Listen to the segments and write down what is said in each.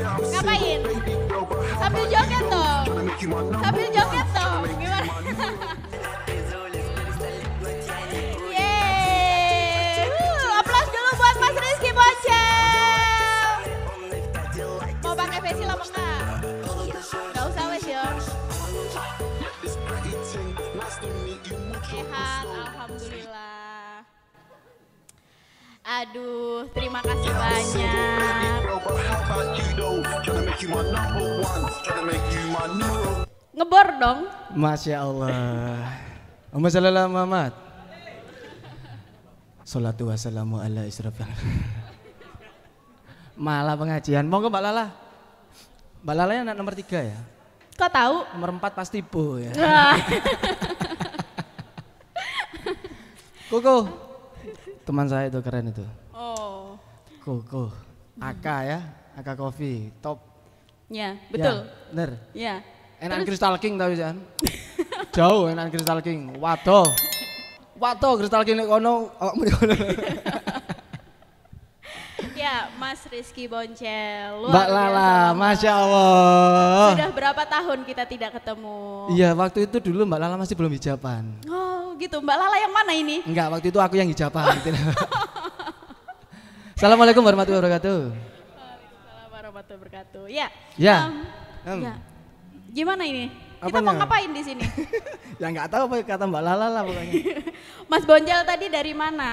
Ngapain? Sambil joget dong. Sambil joget dong. Gimana? Yeay. Aplaus dulu buat Mas Rizky Boncel. Mau pakai facial apa enggak? Gak usah wes yo. Sehat, alhamdulillah. Aduh, terima kasih banyak. Ngebor dong. Masya Allah. Allahumma shalli ala Muhammad. Salatu wassalamu ala israfil. Malah pengajian. Mau ke Mbak Lala? Mbak Lala yang anak nomor 3 ya? Kok tahu? Nomor 4 pasti Bu ya. Koko. Teman saya itu keren itu. Oh. Koko. Aka ya, Aka Coffee, top. Ya, betul. Ya, bener. Ya. Enak Crystal King tahu kan? Jauh enak Crystal King. Waduh. Waduh Crystal King nek kono awakmu kono. Ya, Mas Rizky Boncel. Luar Mbak Lala, biasa, Masya Allah. Sudah berapa tahun kita tidak ketemu? Iya, waktu itu dulu Mbak Lala masih belum hijaban. Oh, gitu. Mbak Lala yang mana ini? Enggak, waktu itu aku yang hijaban. Assalamualaikum warahmatullahi wabarakatuh. Waalaikumsalam warahmatullahi wabarakatuh. Ya. Ya. Ya. Gimana ini? Kita Apanya? mau ngapain di sini? Ya enggak tahu apa kata Mbak Lala lah pokoknya. Mas Boncel tadi dari mana?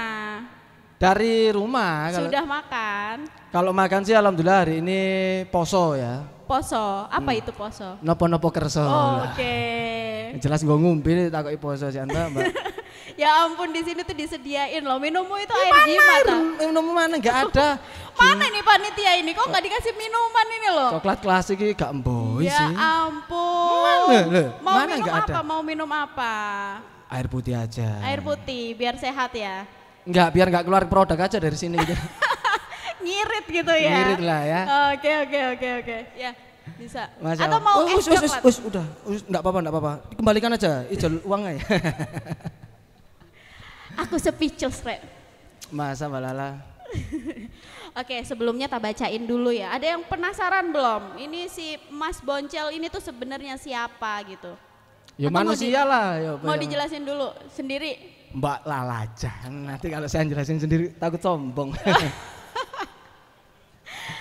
Dari rumah. Sudah makan? Kalau makan sih alhamdulillah hari ini poso ya. Poso. Apa itu poso? Nopo-nopo kerso. Oh, lah. oke. Jelas gue ngumpi takoki poso sih Anda, Mbak. Ya ampun, di sini tuh disediain loh. Minummu itu air gimana? Minum mana enggak ada. Mana nih panitia ini? Kok nggak dikasih minuman ini loh? Coklat klasik ini gak emboy Ya sih. ampun. Mana, loh? Mau Mana minum nggak apa? ada? Mau minum apa? Air putih aja. Air putih biar sehat ya. Enggak, biar enggak keluar produk aja dari sini gitu. Ngirit gitu ya. Ngirit lah ya. Oke. Ya, bisa. Masya Atau Allah. mau es coklat? Udah, enggak apa-apa. Kembalikan aja ijol uangnya ya. Aku speechless, Rek. Masa Mbak Lala? Oke, sebelumnya tak bacain dulu ya. Ada yang penasaran belum? Ini si Mas Boncel ini tuh sebenarnya siapa gitu? Ya Atau mau manusia lah. Ya, Mau dijelasin dulu sendiri? Mbak Lala aja. Nanti kalau saya jelasin sendiri takut sombong.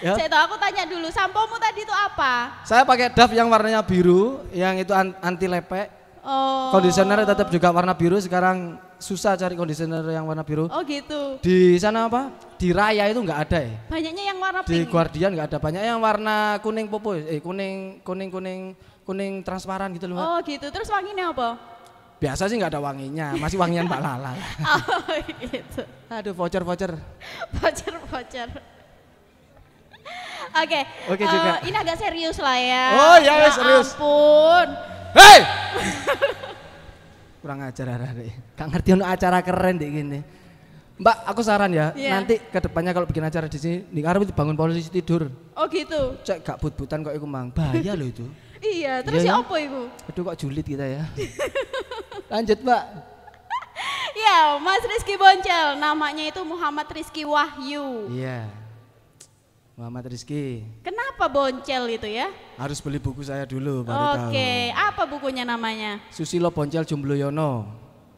Ya. Saya tahu, aku tanya dulu, sampomu tadi itu apa? Saya pakai Dove yang warnanya biru, yang itu anti lepek. Oh. Kondisioner tetap juga warna biru. Sekarang susah cari kondisioner yang warna biru. Oh gitu. Di sana apa? Di Raya itu nggak ada ya. Banyaknya yang warna Di pink. Guardian nggak ada, banyak yang warna kuning popo, kuning transparan gitu loh Mbak. Oh gitu. Terus wanginya apa? Biasa sih nggak ada wanginya, masih wangian Mbak Lala. Oh gitu. Aduh voucher. Voucher. Oke juga. Ini agak serius lah ya. Oh ya serius. Ampun. Hei! Kurang ajar hari. Gak ngerti ono acara keren deh gini. Mbak, aku saran ya, Iya. nanti kedepannya kalau bikin acara di sini, di ngarep itu bangun posisi tidur. Oh gitu. Cek gak but-butan kok iku mang. Bahaya loh itu. Iya. Terus Iya, ya ya. apa itu? Aduh kok julid kita ya. Lanjut Mbak. Ya, Mas Rizky Boncel. Namanya itu Muhammad Rizky Wahyu. Iya. Muhammad Rizky. Kenapa Boncel itu ya? Harus beli buku saya dulu baru tahu. Oke. Apa bukunya namanya? Susilo Boncel Jombloyono.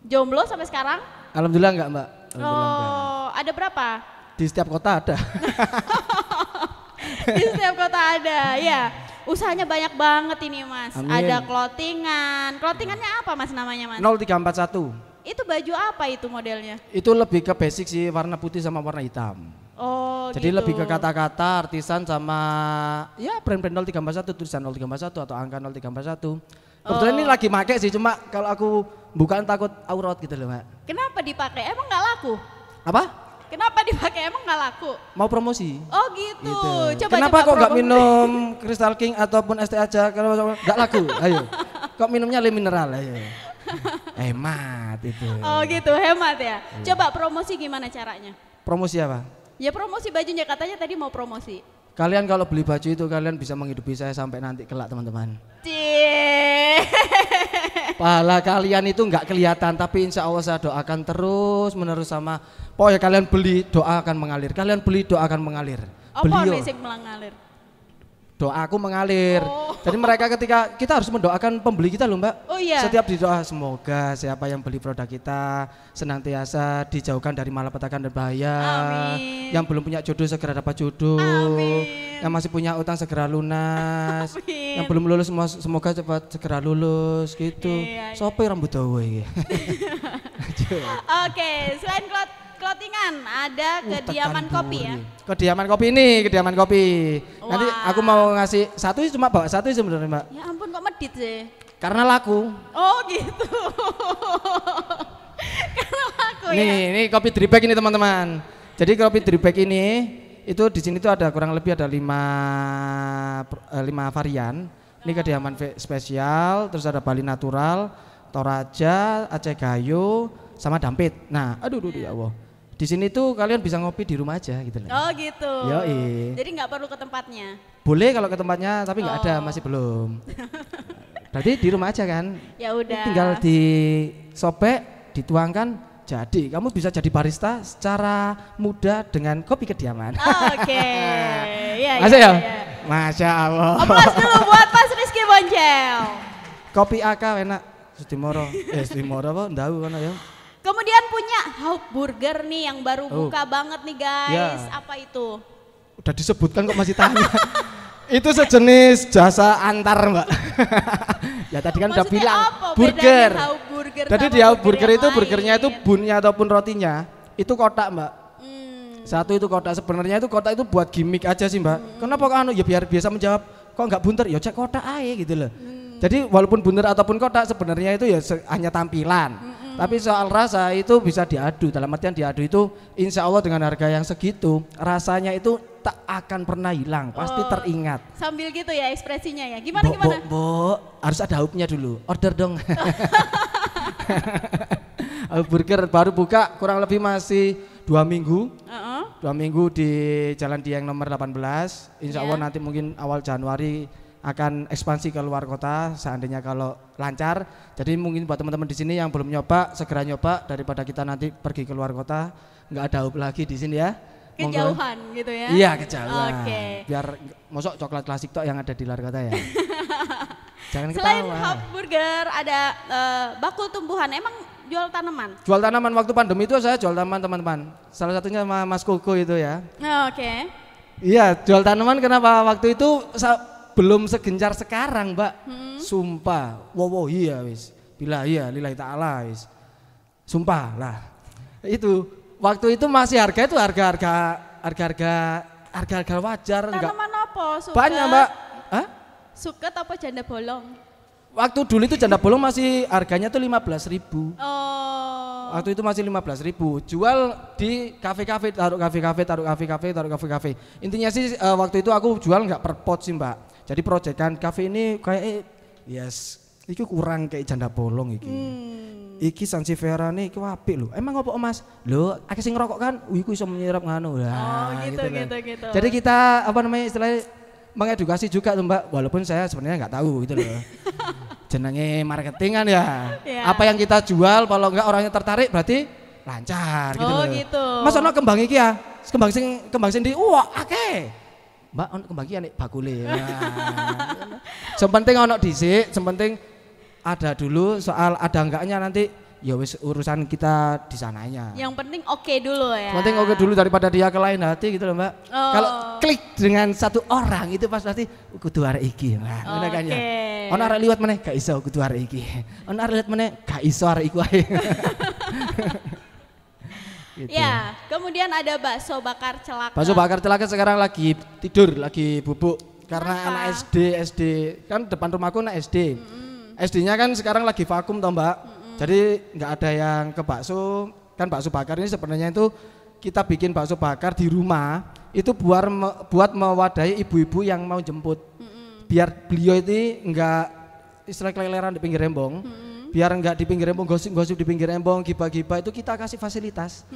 Jomblo sampai sekarang? Alhamdulillah enggak Mbak. Alhamdulillah enggak. Oh, ada berapa? Di setiap kota ada. Di setiap kota ada, ya. Usahanya banyak banget ini Mas. Amin. Ada clothingan. Clothingannya apa Mas namanya Mas? 0341. Itu baju apa itu modelnya? Itu lebih ke basic sih, warna putih sama warna hitam. Oh Jadi gitu. lebih ke kata-kata, artisan sama ya brand-brand 0341, tulisan 0341 atau angka 0341. Kebetulan ini lagi make sih, cuma kalau aku bukaan takut aurat gitu loh Mbak. Kenapa dipakai? Emang nggak laku? Apa? Kenapa dipakai? Emang nggak laku? Mau promosi. Oh gitu. Gitu. Coba Kenapa coba kok nggak promo. minum Crystal King ataupun ST aja? Kalau nggak laku, ayo. Kok minumnya le mineral, ayo. Hemat itu. Oh gitu, hemat ya. Coba promosi gimana caranya? Promosi apa? Ya promosi bajunya, katanya tadi mau promosi. Kalian kalau beli baju itu kalian bisa menghidupi saya sampai nanti kelak teman-teman. Cie. Pahala kalian itu nggak kelihatan, tapi insya Allah saya doakan terus menerus sama. Pokoknya kalian beli doa akan mengalir, kalian beli doa akan mengalir. Apa beliau. nih sing mengalir? Doaku mengalir. Oh. Jadi mereka ketika kita harus mendoakan pembeli kita loh Mbak. Oh iya. Setiap didoa semoga siapa yang beli produk kita senantiasa dijauhkan dari malapetaka dan bahaya. Amin. Yang belum punya jodoh segera dapat jodoh. Amin. Yang masih punya utang segera lunas. Amin. Yang belum lulus semoga cepat segera lulus gitu. Iya, iya. Sopo rambut dawa iki. Oke, selain clothingan ada kediaman kopi ya. Kediaman kopi ini, kediaman kopi. Nanti Wah. aku mau ngasih satu cuma bawa satu sebenarnya Mbak. Ya ampun kok medit sih. Karena laku. Oh gitu. Karena aku ya. Nih kopi drip bag ini teman-teman. Jadi kopi drip bag ini itu di sini tuh ada kurang lebih ada 5 varian. Ini kediaman spesial, terus ada Bali natural, Toraja, Aceh Gayo, sama Dampit. Nah, aduh ya Allah. Di sini tuh kalian bisa ngopi di rumah aja gitu loh. Oh gitu. Yoi. Jadi nggak perlu ke tempatnya. Boleh kalau ke tempatnya, tapi nggak ada, masih belum. Berarti di rumah aja kan? Ya udah. Tinggal disobek, dituangkan, jadi. Kamu bisa jadi barista secara mudah dengan kopi kediaman. Oke. Ya, Masya ya? ya. Masya Allah. Aplaus dulu buat Mas Rizky Boncel. Kopi AK enak. Sudimoro. Sudimoro apa? Ndahu kan ya. Kemudian punya Haup Burger nih yang baru Oh. buka banget nih guys. Ya. Apa itu? Udah disebutkan kok masih tanya. Itu sejenis jasa antar Mbak. Ya tadi kan udah Maksudnya bilang apa burger. bedanya Haup Burger Jadi sama di Haup Burger yang itu burgernya itu lain? bunnya ataupun rotinya itu kotak Mbak. Satu itu kotak, sebenarnya itu kotak itu buat gimmick aja sih Mbak. Kenapa kan ya biar biasa menjawab kok nggak bunter ya cek kotak aja gitu loh. Jadi walaupun bunter ataupun kotak sebenarnya itu ya hanya tampilan. Tapi soal rasa itu bisa diadu, dalam artian diadu itu insya Allah dengan harga yang segitu rasanya itu tak akan pernah hilang, pasti Oh. teringat. Sambil gitu ya ekspresinya ya. Gimana? Bo, harus ada haupnya dulu. Order dong. Haup Burger baru buka kurang lebih masih 2 minggu. 2 minggu di Jalan Dieng nomor 18. Insya Allah Ya. nanti mungkin awal Januari akan ekspansi ke luar kota seandainya kalau lancar. Jadi mungkin buat teman-teman di sini yang belum nyoba segera nyoba daripada kita nanti pergi ke luar kota nggak ada haup lagi di sini ya. Monggo. Kejauhan gitu ya. Iya kejauhan. Oke. Biar mosok coklat klasik tok yang ada di luar kota ya. Jangan Selain ketawa. Haup Burger ada bakul tumbuhan. Emang jual tanaman? Jual tanaman waktu pandemi itu saya jual tanaman teman-teman. Salah satunya sama Mas Koko itu ya. Oke. Iya jual tanaman kenapa waktu itu belum segencar sekarang Mbak. Sumpah. Wow iya wis. Bila iya lillahi ta'ala wis. Sumpah lah. Itu waktu itu masih harga itu harga wajar enggak. Tanaman apa? Suket? Banyak Mbak. Hah? Suket apa janda bolong? Waktu dulu itu janda bolong masih harganya tuh 15.000. Oh. Waktu itu masih 15.000. Jual di kafe-kafe, taruh kafe-kafe. Intinya sih waktu itu aku jual nggak per pot sih Mbak. Jadi proyekan kafe ini kayak iki kurang kayak janda bolong iki. Iki Sansevieria nih iki apik lho. Emang opo Mas? Lho, akeh sing ngerokok kan, iku iso menyerap nganu. Oh, gitu. Jadi kita apa namanya istilahnya mengedukasi juga tuh Mbak, walaupun saya sebenarnya nggak tahu gitu loh. Jenenge marketing kan ya. Ya. Apa yang kita jual kalau enggak orangnya tertarik berarti lancar gitu Oh, loh. gitu. Mas ono kembang iki ya. Kembang sing di wah akeh. Mbak ono kembang iki nek bakule. Sepenting ono dhisik, sepenting ada dulu soal ada enggaknya nanti ya wis urusan kita di sananya. Yang penting oke dulu ya. Penting oke dulu daripada dia ke lain hati gitu loh Mbak. Oh. Kalau klik dengan satu orang itu pas pasti kudu arek iki. Nah, ngono kan ya. Oke. Ono arek liwat meneh gak iso kudu arek iki. Ono arek liwat meneh gak iso arek iku ae. Gitu. Ya, kemudian ada bakso bakar celaka. Bakso bakar celaka sekarang lagi tidur, lagi bubuk karena Kenapa? anak SD kan depan rumahku anak SD. SD-nya kan sekarang lagi vakum toh Mbak. Jadi nggak ada yang ke bakso. Kan bakso bakar ini sebenarnya itu kita bikin bakso bakar di rumah itu buat mewadahi ibu-ibu yang mau jemput. Biar beliau itu enggak istilah keleleran di pinggir rembong. Biar enggak di pinggir rembong, gosip-gosip di pinggir rembong, gibah-gibah itu kita kasih fasilitas.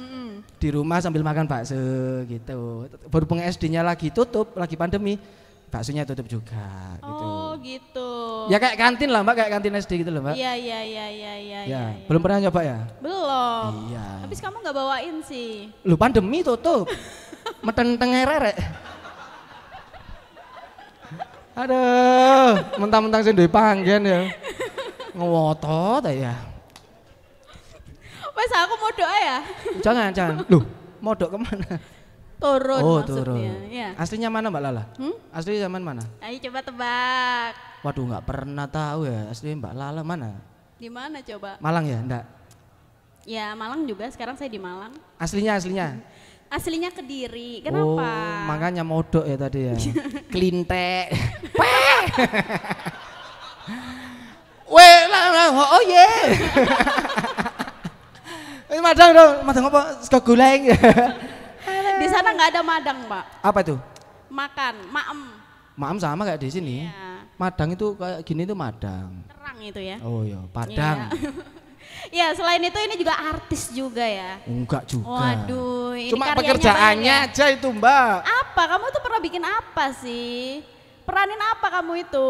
Di rumah sambil makan bakso gitu. Berhubung SD-nya lagi tutup, lagi pandemi, baksonya tutup juga gitu. Oh, gitu. Ya kayak kantin lah Mbak, kayak kantin SD gitu loh Mbak. Iya. Ya, belum pernah nyoba ya? Belum. Iya. Habis kamu nggak bawain sih. Lu pandemi tutup. Meten tengererek. Aduh, mentang-mentang sing duwe panggen ya. Ngotot ya. Wes aku mau doa ya. Jangan. Loh, modok kemana? Turun Oh, maksudnya. turun. Ya. Aslinya mana Mbak Lala? Asli zaman mana? Ayo coba tebak. Waduh, nggak pernah tahu ya. Asli Mbak Lala mana? Di mana coba? Malang ya? Enggak. Ya Malang juga, sekarang saya di Malang. Aslinya. Aslinya Kediri, Oh, kenapa? makanya modok ya tadi ya. Klintek. Weh, oh ye. Ini madang dong, madang apa? Sego guleng. Di sana nggak ada madang, Pak. Apa itu? Makan, maem. Maam sama kayak di sini. Ya, Madang itu kayak gini tuh madang. terang itu ya. Oh iya, Padang. Ya, selain itu ini juga artis juga ya. Enggak juga. Waduh, ini Cuma karyanya pekerjaannya banyak. aja itu Mbak. Apa? Kamu tuh pernah bikin apa sih? Peranin apa kamu itu?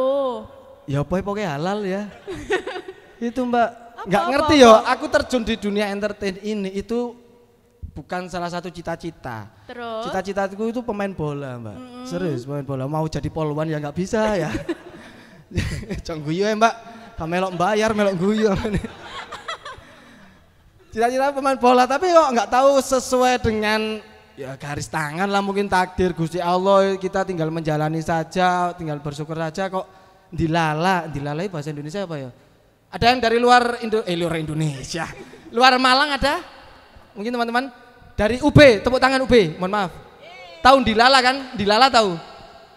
Ya pokoknya halal ya. Itu Mbak. Apa, Nggak apa, ngerti apa? yo, aku terjun di dunia entertain ini itu bukan salah satu cita-cita. Terus? Cita-citaku itu pemain bola Mbak. Serius pemain bola. Mau jadi polwan ya nggak bisa ya. Jangan guyu ya Mbak. Melok bayar, melok guyu. Cita-cita pemain bola tapi kok nggak tahu sesuai dengan ya garis tangan lah mungkin takdir Gusti Allah, kita tinggal menjalani saja, tinggal bersyukur saja kok dilalai bahasa Indonesia apa ya? Ada yang dari luar luar Indonesia. Luar Malang ada? Mungkin teman-teman dari UB, tepuk tangan UB, mohon maaf. Tahu dilala kan? Dilala tahu?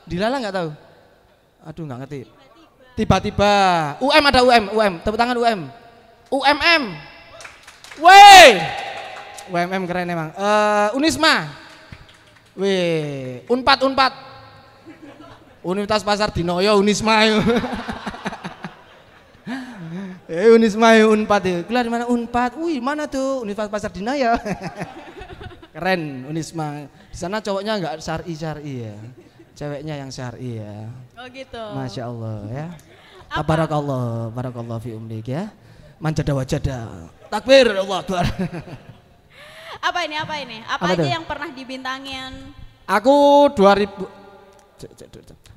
Dilala nggak tahu? Aduh nggak ngerti. Tiba-tiba ada UM, tepuk tangan UM. UMM. Weh. UMM keren emang. Unisma. Weh, Unpad. Universitas Pasar Dinoyo Unisma. Unisma Unpad ya. Kuliah di mana Unpad? Wih, mana tuh? Universitas Pasar Dinoyo. Keren Unisma. Di sana cowoknya enggak syar'i ya. Ceweknya yang syar'i ya. Oh gitu. Masya Allah ya. Tabarakallah, barakallah fi umlik ya. Manjada wajada. Takbir Allah Akbar. Apa ini? Apa Apa aja tuh? yang pernah dibintangin? Aku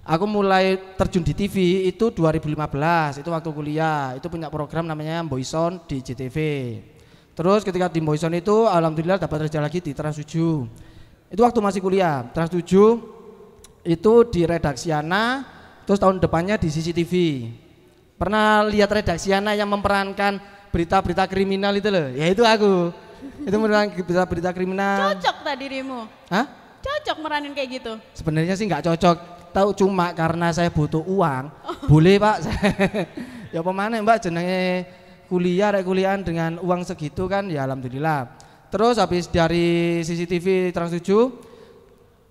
Aku mulai terjun di TV itu 2015, itu waktu kuliah. Itu punya program namanya Boyson di JTV. Terus ketika di Boyson itu alhamdulillah dapat kerja lagi di Trans 7. Itu waktu masih kuliah. Trans 7 itu di Redaksiana, terus tahun depannya di CCTV. Pernah lihat Redaksiana yang memerankan berita-berita kriminal itu loh? Ya itu aku. Itu memerankan berita-berita kriminal. Cocok tak dirimu? Hah? Cocok meranin kayak gitu? Sebenarnya sih nggak cocok, tahu cuma karena saya butuh uang. Boleh Pak. Ya pemana Mbak jenenge kuliahan dengan uang segitu kan ya alhamdulillah. Terus habis dari CCTV Trans 7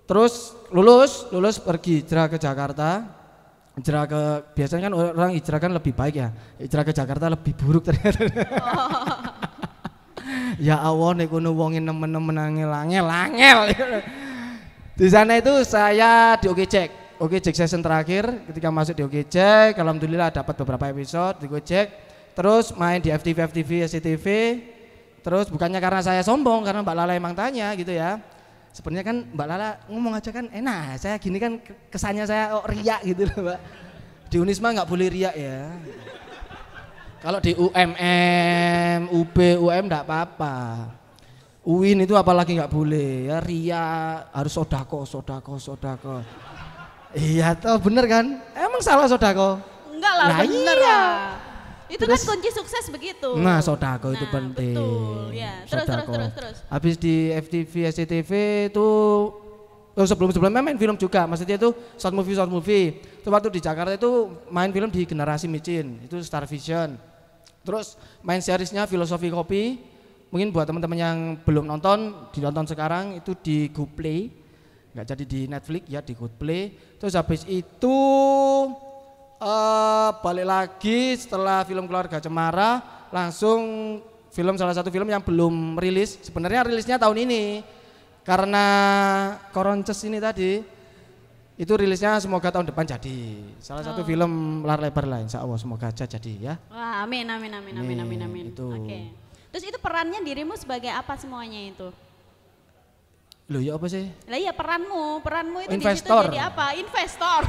terus lulus pergi hijrah ke Jakarta. Biasanya kan orang hijrah kan lebih baik ya. Hijrah ke Jakarta lebih buruk ternyata. Ya Allah nek kono wonge nemen-nemen angel. Di sana itu saya di Okejek season terakhir. Ketika masuk di Okejek, alhamdulillah dapat beberapa episode di Okejek. Terus main di FTV, SCTV. Terus bukannya karena saya sombong, karena Mbak Lala emang tanya gitu ya. Sebenarnya kan Mbak Lala ngomong aja kan enak. Saya gini kan kesannya saya riak gitu loh Mbak. Di Unisma nggak boleh riak ya. Kalau di UMM, UB, UM enggak apa-apa. UIN itu apalagi nggak boleh ya, ria, harus sodako. Iya toh bener kan? Emang salah sodako? Enggak lah, Nah, bener iya. lah. Itu Terus- kan kunci sukses begitu. Nah sodako itu Nah, penting. betul, ya. Terus. Habis di FTV, SCTV itu sebelum-sebelumnya main film juga. Maksudnya itu short movie. Terus waktu di Jakarta itu main film di Generasi Micin, itu Star Vision. Terus main seriesnya Filosofi Kopi. Mungkin buat teman-teman yang belum nonton, ditonton sekarang itu di GoPlay. Nggak jadi di Netflix ya, di GoPlay. Terus habis itu balik lagi setelah film Keluarga Cemara, langsung salah satu film yang belum rilis. Sebenarnya rilisnya tahun ini. Karena Koronces ini tadi itu rilisnya semoga tahun depan jadi. Salah satu film layar lebar lah, insya Allah semoga aja jadi ya. Wah, amin. Itu. Oke. Terus itu perannya dirimu sebagai apa semuanya itu? Loh ya apa sih? Lah iya peranmu itu Investor. di situ jadi apa? Investor.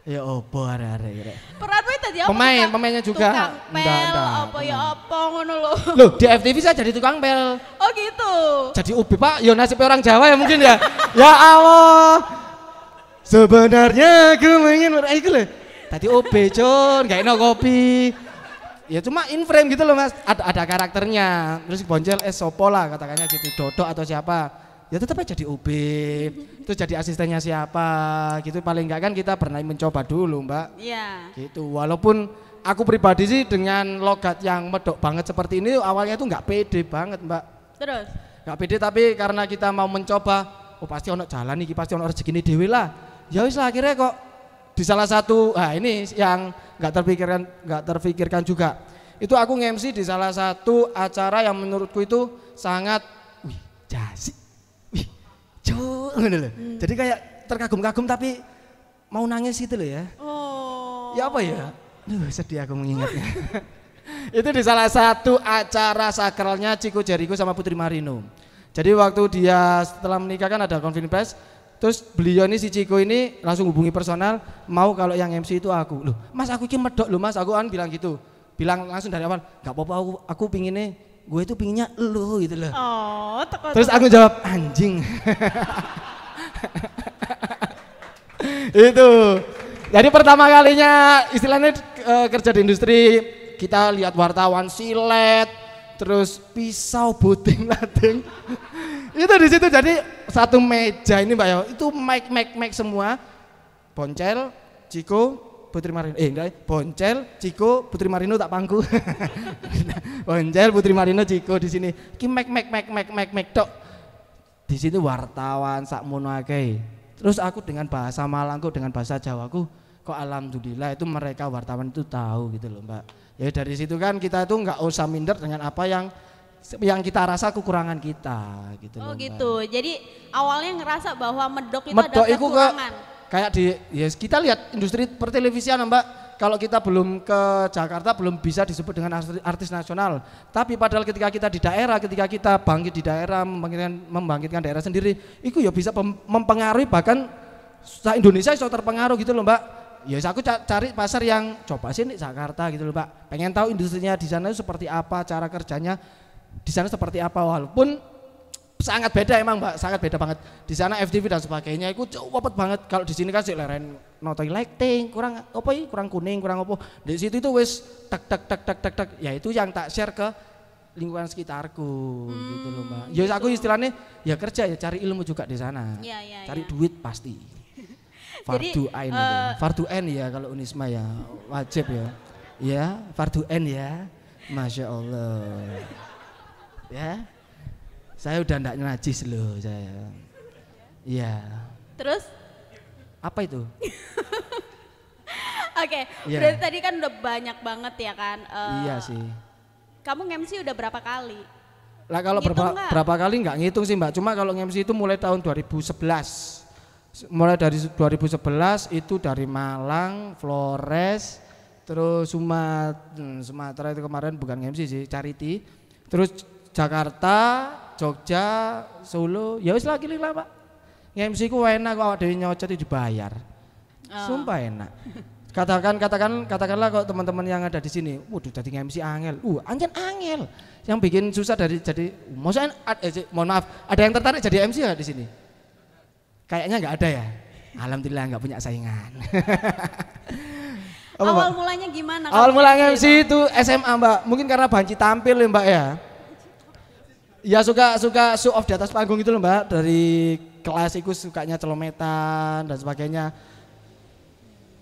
Ya opo arek-arek. Peranmu itu jadi apa? Pemainnya juga. Tukang pel, Enggak, apa ya apa ngono lho. Loh di FTV saya jadi tukang pel. Oh gitu. Jadi UB Pak, ya nasibnya orang Jawa ya mungkin ya. Ya Allah. Sebenarnya aku ingin itu loh. Tadi OB Con, gak enak kopi. Ya cuma in frame gitu loh Mas. Ada karakternya. Terus Boncel sopo lah katakannya gitu, Dodok atau siapa. Ya tetap aja jadi OB. Terus jadi asistennya siapa gitu, paling enggak kan kita pernah mencoba dulu Mbak. Iya. Gitu. Walaupun aku pribadi sih dengan logat yang medok banget seperti ini awalnya tuh nggak pede banget Mbak. Terus? Nggak pede tapi karena kita mau mencoba, oh pasti ono jalan nih, pasti ono rezeki dewe lah. Ya wis lah akhirnya kok di salah satu, ini yang nggak terpikirkan juga. Itu aku nge-MC di salah satu acara yang menurutku itu sangat, jasik, Jadi kayak terkagum-kagum tapi mau nangis gitu loh ya. Oh. Ya apa ya? Sedih aku mengingatnya. Itu di salah satu acara sakralnya Chico Jericho sama Putri Marino. Jadi waktu dia setelah menikah kan ada conference press, terus beliau ini si Chico ini langsung hubungi personal, mau kalau yang MC itu aku. Loh, Mas aku ini medok loh Mas, aku kan bilang gitu. Bilang langsung dari awal, gak apa-apa aku pinginnya, gue itu pinginnya lu gitu loh. Oh, terus aku jawab anjing. Itu. Jadi pertama kalinya istilahnya kerja di industri, kita lihat wartawan silet, terus pisau, buting, lading. Itu di situ jadi satu meja ini Mbak ya, itu mic semua. Boncel, Chico, Putri Marino. Boncel, Chico, Putri Marino tak pangku. Boncel, Putri Marino, Chico di sini. Ki mic tok. Di situ wartawan sakmono akeh. Terus aku dengan bahasa Malangku, dengan bahasa Jawaku, kok alhamdulillah itu mereka wartawan itu tahu gitu loh Mbak. Ya dari situ kan kita itu nggak usah minder dengan apa yang kita rasa kekurangan kita gitu loh. Oh Mbak. gitu. Jadi awalnya ngerasa bahwa medok itu ada kekurangan. Kayak kita lihat industri pertelevisian Mbak. Kalau kita belum ke Jakarta belum bisa disebut dengan artis nasional. Tapi padahal ketika kita di daerah, ketika kita bangkit di daerah, membangkitkan daerah sendiri, itu ya bisa mempengaruhi bahkan Indonesia bisa terpengaruh gitu loh Mbak. Ya aku cari pasar yang coba sih di Jakarta gitu loh Mbak. Pengen tahu industrinya di sana seperti apa, cara kerjanya di sana seperti apa, walaupun sangat beda emang Mbak, sangat beda banget. Di sana FTV dan sebagainya itu cepet banget. Kalau di sini kan sih leren notoi lighting, kurang apa ya, kurang kuning, kurang apa. Di situ itu wis tak. Ya itu yang tak share ke lingkungan sekitarku gitu loh Mbak. Ya aku istilahnya ya kerja ya cari ilmu juga di sana. Cari duit pasti. Fardu ain itu. Fardu N ya kalau Unisma ya, wajib ya. Ya, fardu N ya. Masya Allah. Ya. Saya udah enggak najis loh saya. Iya. Terus? Apa itu? Oke, berarti tadi kan udah banyak banget ya kan? Iya sih. Kamu nge-MC udah berapa kali? Lah kalau berapa kali enggak ngitung sih Mbak. Cuma kalau nge-MC itu mulai tahun 2011. Mulai dari 2011 itu dari Malang, Flores, terus Sumatera itu kemarin bukan nge-MC sih, charity. Terus Jakarta, Jogja, Solo, ya wis lagi lah Pak. Nge-MC ku enak kok awak dhewe nyocot dibayar. Sumpah enak. Katakanlah kalau teman-teman yang ada di sini, waduh jadi nge-MC angel. Anjen angel. Yang bikin susah jadi maksudnya mohon maaf, ada yang tertarik jadi MC ya di sini? Kayaknya enggak ada ya. Alhamdulillah enggak punya saingan. Awal mulanya gimana? Awal mulanya MC itu SMA Mbak. Mungkin karena banci tampil ya Mbak ya. Ya suka show off di atas panggung gitu loh Mbak. Dari kelas itu sukanya celometan dan sebagainya.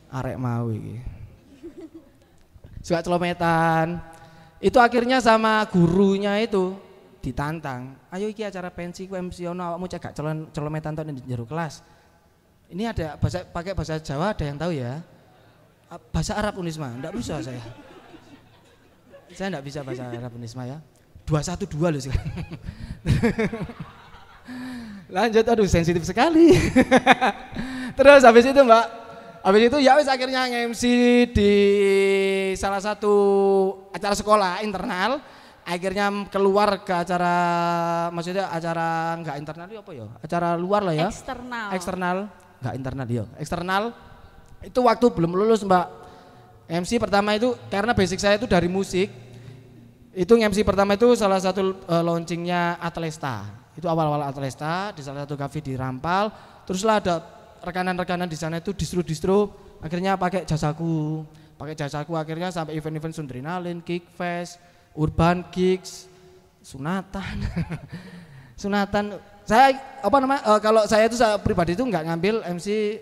Arek mau iki. Suka celometan. Itu akhirnya sama gurunya itu ditantang. Ayo iki acara pensi ku MC ono awakmu cegak celometan tok ning jero kelas. Ini ada pakai bahasa Jawa, ada yang tahu ya? Bahasa Arab Unisma, enggak bisa saya. Saya enggak bisa bahasa Arab Unisma ya. 212 loh sekarang. Lanjut, aduh sensitif sekali. Terus habis itu Mbak, habis itu ya wis akhirnya nge-MC di salah satu acara sekolah internal. akhirnya keluar ke acara, maksudnya acara nggak internal apa ya, acara luar lah ya, eksternal nggak internal ya, eksternal itu waktu belum lulus Mbak. MC pertama itu karena basic saya itu dari musik, itu MC pertama itu salah satu launchingnya Atlesta, itu awal-awal Atlesta di salah satu cafe di Rampal, teruslah ada rekanan-rekanan di sana itu distro, akhirnya pakai jasaku akhirnya sampai event-event Sundrinalin, Kickfest, Urban Kicks, Sunatan. Sunatan. Saya kalau saya itu pribadi itu nggak ngambil MC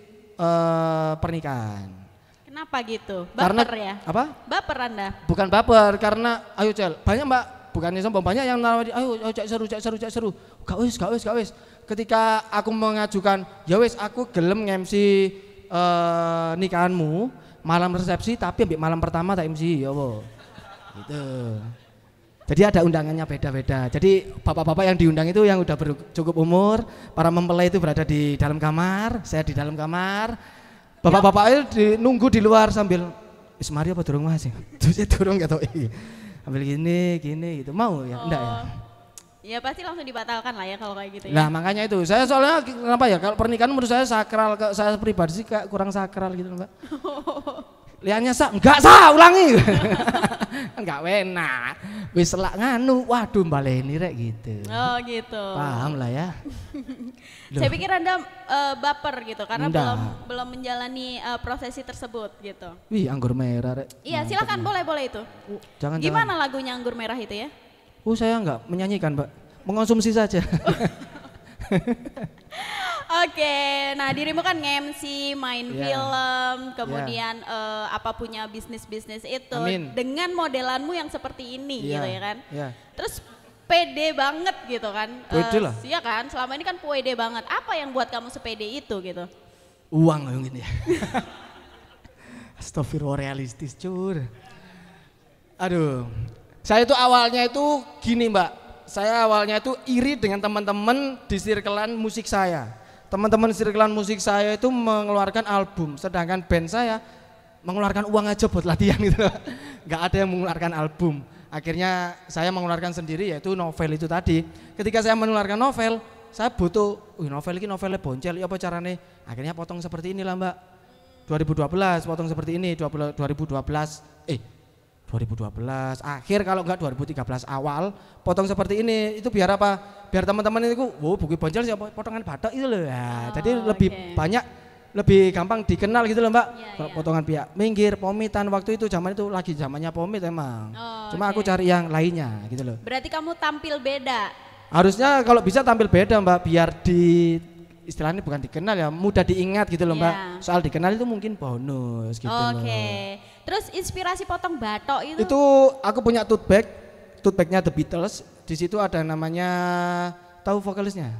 pernikahan. Kenapa gitu? Baper Karena, ya? Apa? Baper Anda? Bukan baper, karena ayo Cel, banyak Mbak, bukannya sombong, banyak yang nawari, ayo cek seru. Gak wis. Ketika aku mengajukan, ya wis aku gelem MC nikahanmu, malam resepsi tapi ambil malam pertama tak MC ya apa. Gitu. Jadi ada undangannya beda-beda. Jadi bapak-bapak yang diundang itu yang udah cukup umur, para mempelai itu berada di dalam kamar, saya di dalam kamar. Bapak-bapak itu nunggu di luar sambil wis mari apa durung Mas? Terus durung gak tau iki. Ambil gini gitu. Mau ya? Enggak ya? Ya pasti langsung dibatalkan lah ya kalau kayak gitu ya. Nah, makanya itu. Saya soalnya kenapa ya? Kalau pernikahan menurut saya sakral, saya pribadi sih kayak kurang sakral gitu, Mbak. Liannya enggak ulangi. Enggak enak. Wis selak nganu, waduh baleni rek gitu. Oh gitu. Paham lah ya. Saya pikir Anda baper gitu karena belum menjalani prosesi tersebut gitu. Wih, anggur merah rek. Iya, silakan boleh itu. Jangan. Gimana lagunya Anggur Merah itu ya? Saya enggak menyanyikan, Mbak. Mengonsumsi saja. Oke, nah dirimu kan nge-MC, main film, kemudian punya bisnis itu. Amin. Dengan modelanmu yang seperti ini gitu ya kan. Terus pede banget gitu kan. Pede lah. Iya kan, selama ini kan pede banget. Apa yang buat kamu sepede itu gitu? Uang mungkin ya. Astagfirullah, realistis cur. Aduh, saya itu awalnya itu gini Mbak. Saya awalnya itu iri dengan teman-teman di sirkelan musik saya. Teman-teman sirkelan musik saya itu mengeluarkan album, sedangkan band saya mengeluarkan uang aja buat latihan gitu. Gak ada yang mengeluarkan album. Akhirnya saya mengeluarkan sendiri yaitu novel itu tadi. Ketika saya mengeluarkan novel, saya butuh, novel ini novelnya boncel, apa caranya? Akhirnya potong seperti inilah Mbak. 2012 potong seperti ini, 2012 akhir kalau enggak 2013 awal potong seperti ini. Itu biar apa? Biar teman-teman itu buku boncel siapa potongan batok itu loh ya. Jadi lebih banyak, lebih gampang dikenal gitu loh Mbak. Potongan pihak minggir, pomitan waktu itu zaman itu lagi zamannya pomit emang. Cuma aku cari yang lainnya gitu loh. Berarti kamu tampil beda. Harusnya kalau bisa tampil beda Mbak, biar di istilahnya bukan dikenal ya, mudah diingat gitu loh Mbak. Soal dikenal itu mungkin bonus gitu loh. Terus inspirasi potong batok itu? Itu aku punya tote bagnya The Beatles. Di situ ada namanya, tahu vokalisnya?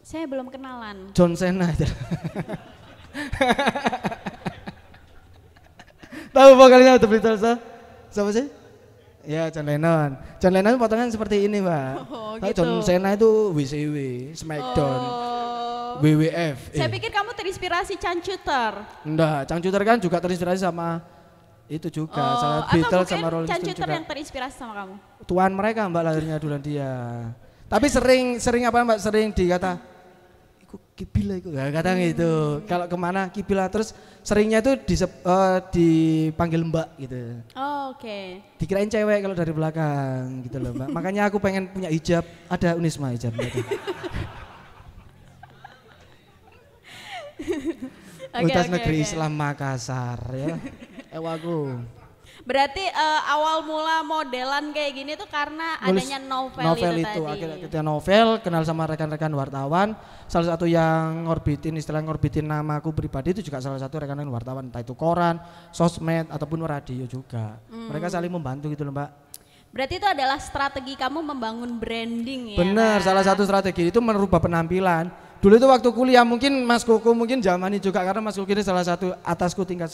Saya belum kenalan. John Cena. Tahu vokalisnya The Beatles? Siapa sih? Ya John Lennon. John Lennon potongan seperti ini Mbak. Gitu. John Cena itu WCW, Smackdown. WWF. Saya pikir kamu terinspirasi Cangcuter. Enggak, Cangcuter kan juga terinspirasi sama itu juga, sama Beatles sama Rolling Stones juga. Cangcuter yang terinspirasi sama kamu? Tuan mereka Mbak lahirnya duluan dia. Tapi sering apa Mbak, sering dikata iku kibila iku, kata gitu. Kalau kemana kibila, terus seringnya itu dipanggil Mbak gitu. Dikirain cewek kalau dari belakang gitu loh Mbak. Makanya aku pengen punya hijab, ada Unisma hijab gitu. Universitas Negeri Islam Makassar ya. Aku. Berarti awal mula modelan kayak gini tuh karena adanya novel itu tadi. Akhirnya ketika novel, kenal sama rekan-rekan wartawan. Salah satu yang ngorbitin nama aku pribadi itu juga salah satu rekan-rekan wartawan, entah itu koran, sosmed ataupun radio juga. Mereka saling membantu gitu loh Mbak. Berarti itu adalah strategi kamu membangun branding ya? Bener, salah satu strategi itu merubah penampilan. Dulu itu waktu kuliah mungkin Mas Koko mungkin zamani juga, karena Mas Koko ini salah satu atasku tingkat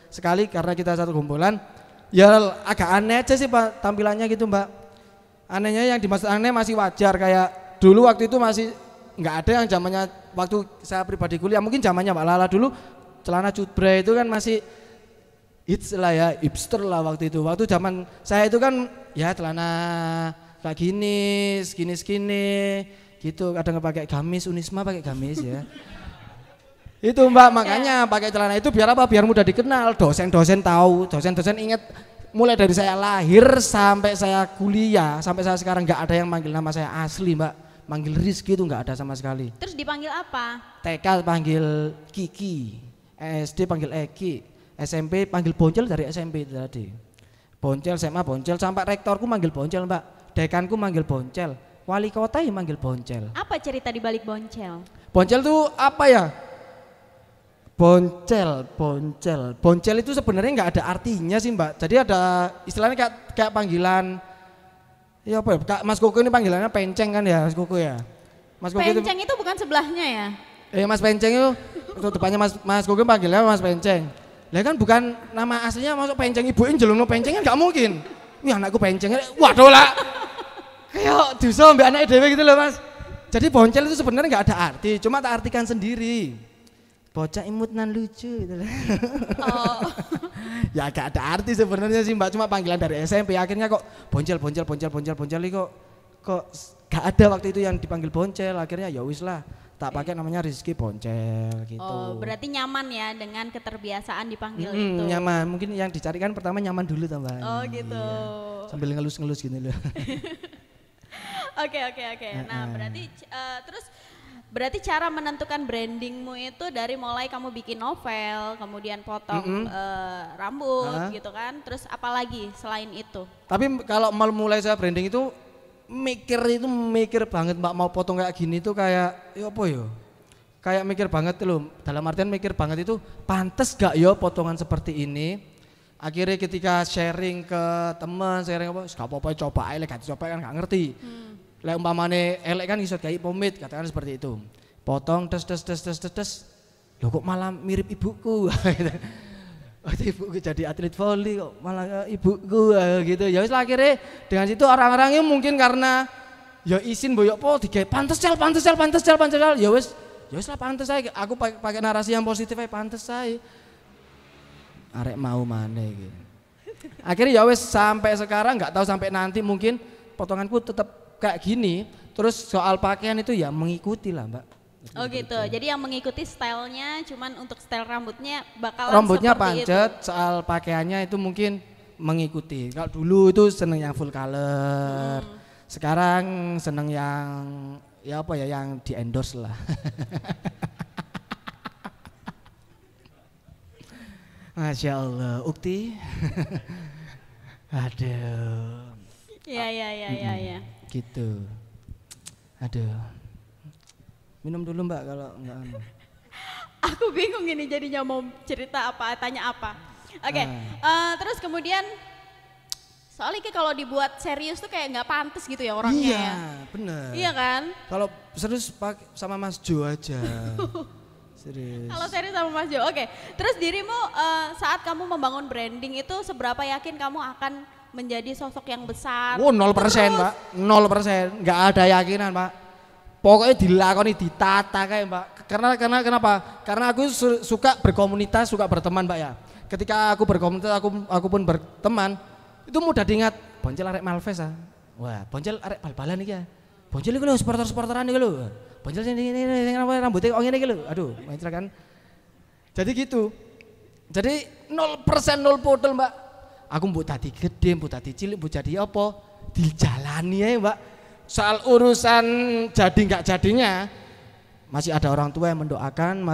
sekali karena kita satu kumpulan. Ya agak aneh aja sih Pak tampilannya gitu Mbak. Anehnya yang dimaksud aneh masih wajar, kayak dulu waktu itu masih nggak ada yang zamannya waktu saya pribadi kuliah, mungkin zamannya Mbak Lala dulu celana cutbray itu kan masih hits lah ya, hipster lah waktu itu. Waktu zaman saya itu kan ya celana kayak gini, skinny gitu. Kadang pakai gamis, Unisma pakai gamis ya. Itu Mbak, makanya pakai celana itu biar apa? Biar mudah dikenal. Dosen-dosen tahu, dosen-dosen ingat mulai dari saya lahir sampai saya kuliah, sampai saya sekarang nggak ada yang manggil nama saya asli Mbak. Manggil Rizky itu nggak ada sama sekali. Terus dipanggil apa? TK panggil Kiki, SD panggil Eki, SMP panggil Boncel dari SMP itu tadi. Boncel, SMA Boncel, sampai rektorku manggil Boncel Mbak. Dekanku manggil Boncel, wali kota yang manggil Boncel. Apa cerita di balik Boncel? Boncel tuh apa ya? Boncel itu sebenarnya nggak ada artinya sih Mbak. Jadi ada istilahnya kayak panggilan, ya apa ya? Mas Koko ini panggilannya penceng kan ya Mas Koko ya. Mas Koko Penceng itu bukan sebelahnya ya? Mas Penceng itu depannya Mas Koko panggilnya Mas Penceng. Lah kan bukan nama aslinya, masuk penceng ibuin jelungno penceng kan nggak mungkin. Wih anakku penceng, waduh lah. Kayak dosa mbak anak dewe gitu loh Mas. Jadi Boncel itu sebenarnya nggak ada arti, cuma tak artikan sendiri. Bocah imut nan lucu gitu. Oh. Ya gak ada arti sebenarnya sih Mbak, cuma panggilan dari SMP. Akhirnya kok Boncel kok gak ada waktu itu yang dipanggil Boncel. Akhirnya ya wis lah, tak pakai namanya Rizky Boncel gitu. Oh, berarti nyaman ya dengan keterbiasaan dipanggil itu. Nyaman, mungkin yang dicarikan pertama nyaman dulu tuh Mbak. Oh gitu. Iya. Sambil ngelus-ngelus gitu loh. Oke. Nah, berarti cara menentukan brandingmu itu dari mulai kamu bikin novel, kemudian potong rambut gitu kan, terus apalagi selain itu? Tapi kalau mulai saya branding itu mikir banget Mbak, mau potong kayak gini tuh kayak ya apa ya? Kayak mikir banget loh, dalam artian mikir banget itu pantas gak ya potongan seperti ini. Akhirnya ketika sharing ke teman, sharing apa, gak apa-apa coba aja, gak coba kan gak ngerti. Lek umpamane elek kan iso gawe pomade, katakan seperti itu. Potong des. Loh kok malah mirip ibuku. Waktu ibuku jadi atlet voli kok malah ibuku gitu. Ya wis akhirnya dengan situ orang-orangnya mungkin karena ya isin boyok po digawe pantes cel. Ya wis lah pantes ae. Aku pakai narasi yang positif ae pantes ae. Arek mau maneh gitu. Akhirnya ya wis sampai sekarang enggak tahu sampai nanti mungkin potonganku tetap kayak gini, terus soal pakaian itu ya mengikuti lah Mbak. Oh gitu, jadi yang mengikuti stylenya, cuman untuk style rambutnya bakalan rambutnya seperti pancet, itu. soal pakaiannya itu mungkin mengikuti. Kalau dulu itu seneng yang full color, sekarang seneng yang ya apa ya, yang di endorse lah. Masya Allah, Ukti. Aduh. Ya. Gitu. Aduh. Minum dulu Mbak kalau enggak. Aku bingung ini jadinya mau cerita apa, tanya apa. Oke, terus kemudian soalnya kalau dibuat serius tuh kayak nggak pantas gitu ya orangnya. Iya, ya. bener. Iya kan? Kalau serius sama Mas Jo aja. Serius. Kalau serius sama Mas Jo, oke. Terus dirimu saat kamu membangun branding itu seberapa yakin kamu akan menjadi sosok yang besar? Oh 0% Mbak, 0%, nggak ada yakinan Mbak. Pokoknya dilakoni, ditata kayak Mbak. Karena kenapa? Karena aku suka berkomunitas, suka berteman Mbak ya. Ketika aku berkomunitas, aku pun berteman, itu mudah diingat. Boncel arek Malves ah. Wah, Boncel arek bal-balan iki ya. Boncel iku lho supporter-supporteran iki lho. Boncel sing rambutnya kok ngene iki lho. Aduh, Boncel kan. Jadi gitu. Jadi 0% 0 potol Mbak. Aku mbok dadi gede, mbok dadi cilik, mbok jadi apa? Dijalani ae, Mbak. Soal urusan jadi enggak jadinya masih ada orang tua yang mendoakan,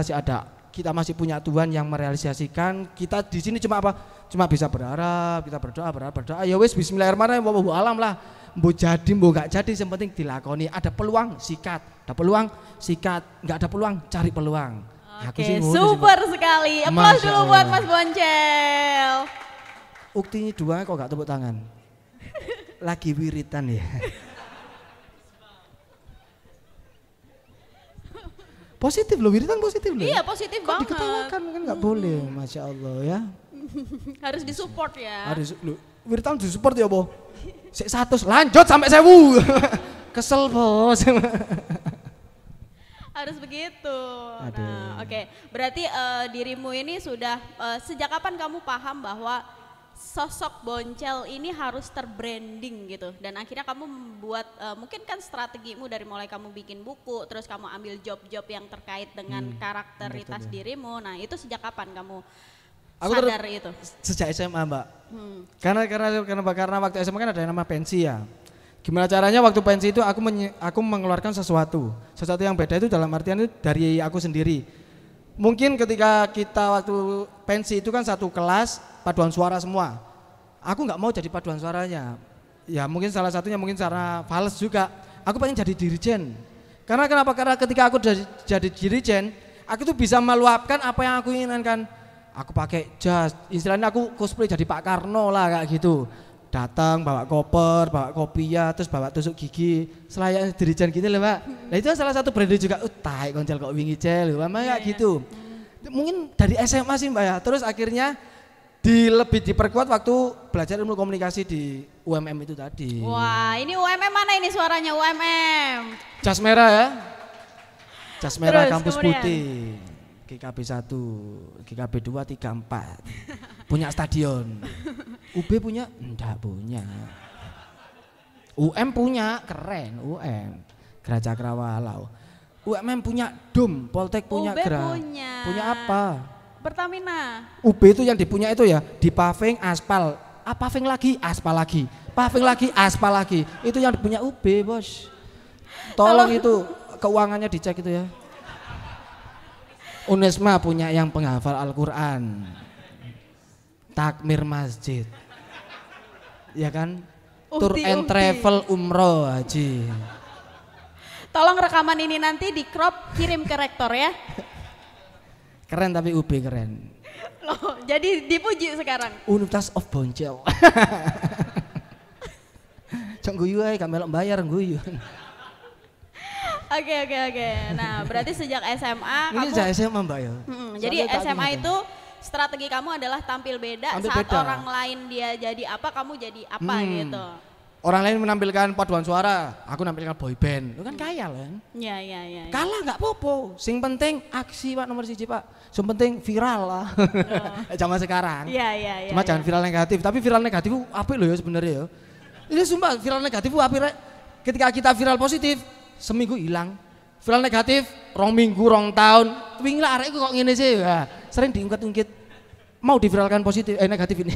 kita masih punya Tuhan yang merealisasikan. Kita di sini cuma apa? Cuma bisa berharap, kita berdoa. Ya wis bismillahirrahmanirrahim, wallahu alam lah. Mbok jadi, mbok enggak jadi, yang penting dilakoni. Ada peluang, sikat. Ada peluang, sikat. Enggak ada peluang, cari peluang. Oke, super sekali. Aplaus dulu buat Mas Boncel. Uktinya dua kok gak tepuk tangan. Lagi wiritan ya. Positif loh, wiritan positif loh. Iya positif kok banget. Diketawakan kan gak boleh, Masya Allah ya. Harus disupport ya. Harus loh, wiritan disupport ya boh. 100 lanjut sampai 1000. Kesel bos. Harus begitu. Nah, oke. Berarti dirimu ini sudah sejak kapan kamu paham bahwa sosok Boncel ini harus terbranding gitu, dan akhirnya kamu membuat mungkin kan strategimu dari mulai kamu bikin buku, terus kamu ambil job-job yang terkait dengan karakteritas dirimu. Nah itu sejak kapan kamu sadar itu? Sejak SMA Mbak. Karena waktu SMA kan ada yang nama pensi ya. Gimana caranya waktu pensi itu aku mengeluarkan sesuatu yang beda itu dalam artian itu dari aku sendiri. Mungkin ketika kita waktu pensi itu kan satu kelas paduan suara semua. Aku nggak mau jadi paduan suaranya. Ya mungkin salah satunya mungkin cara fals juga. Aku pengen jadi dirijen. Karena kenapa? Karena ketika aku jadi dirijen, aku tuh bisa meluapkan apa yang aku inginkan. Aku pakai jas, istilahnya aku cosplay jadi Pak Karno lah kayak gitu. Datang bawa koper, bawa kopiah, terus bawa tusuk gigi, selayaknya dirijen gitu loh Mbak. Nah itu salah satu brand juga, tai koncel kok wingi cel, kayak gitu. Mungkin dari SMA sih Mbak ya, terus akhirnya lebih diperkuat waktu belajar ilmu komunikasi di UMM itu tadi. Wah ini UMM mana ini suaranya UMM? Jas merah ya, jas merah Terus, kampus kemudian? putih. GKB 1, GKB 2, 3, 4 punya stadion. UB punya? Enggak punya. UM punya, keren UM. Gera Cakrawala. UMM punya dom, Poltek punya UB Gera. Punya apa? Pertamina. UB itu yang dipunya itu ya, di paving aspal. Paving lagi, aspal lagi. Paving lagi, aspal lagi. Itu yang dipunya UB, Bos. Tolong itu keuangannya dicek itu ya. Unesma punya yang penghafal Al-Quran, takmir masjid, ya kan, tour and travel umroh haji. Tolong rekaman ini nanti di crop kirim ke rektor ya. Keren tapi UB keren. Loh, jadi dipuji sekarang. Universitas of Boncel. Cok guyu ae gak melok bayar guyu. Oke. Nah, berarti sejak SMA Ini kamu sejak SMA Mbak ya. jadi Soalnya tak SMA ingat. itu strategi kamu adalah tampil beda Tampil saat beda. orang lain dia jadi apa, kamu jadi apa gitu. Orang lain menampilkan paduan suara, aku nampilkan boy band. Lu kan kaya kan? Iya. Kalah nggak popo. Sing penting aksi Pak nomor 1 Pak. Sing penting viral lah. Zaman sekarang. Iya. Cuma jangan viral negatif. Tapi viral negatif itu apik loh ya sebenarnya ya. Ini sumpah viral negatif itu apik rek. Ketika kita viral positif, seminggu hilang. Viral negatif, 2 minggu, 2 tahun. Wingi lah arek kok ngene sih. Ya, sering diungkit-ungkit. Mau diviralkan positif negatif ini.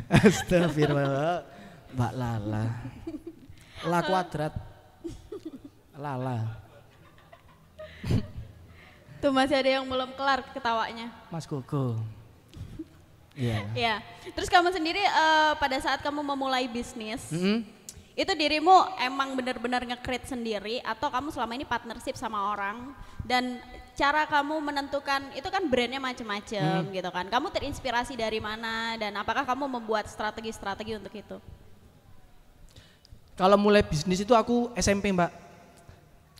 Astagfirullah. Mbak Lala. La kuadrat. Lala. Tuh masih ada yang belum kelar ketawanya. Mas Koko. Iya. Iya. Terus kamu sendiri pada saat kamu memulai bisnis, itu dirimu emang benar-benar nge-create sendiri atau kamu selama ini partnership sama orang, dan cara kamu menentukan itu kan brandnya macam-macam gitu kan. Kamu terinspirasi dari mana dan apakah kamu membuat strategi-strategi untuk itu? Kalau mulai bisnis itu aku SMP Mbak.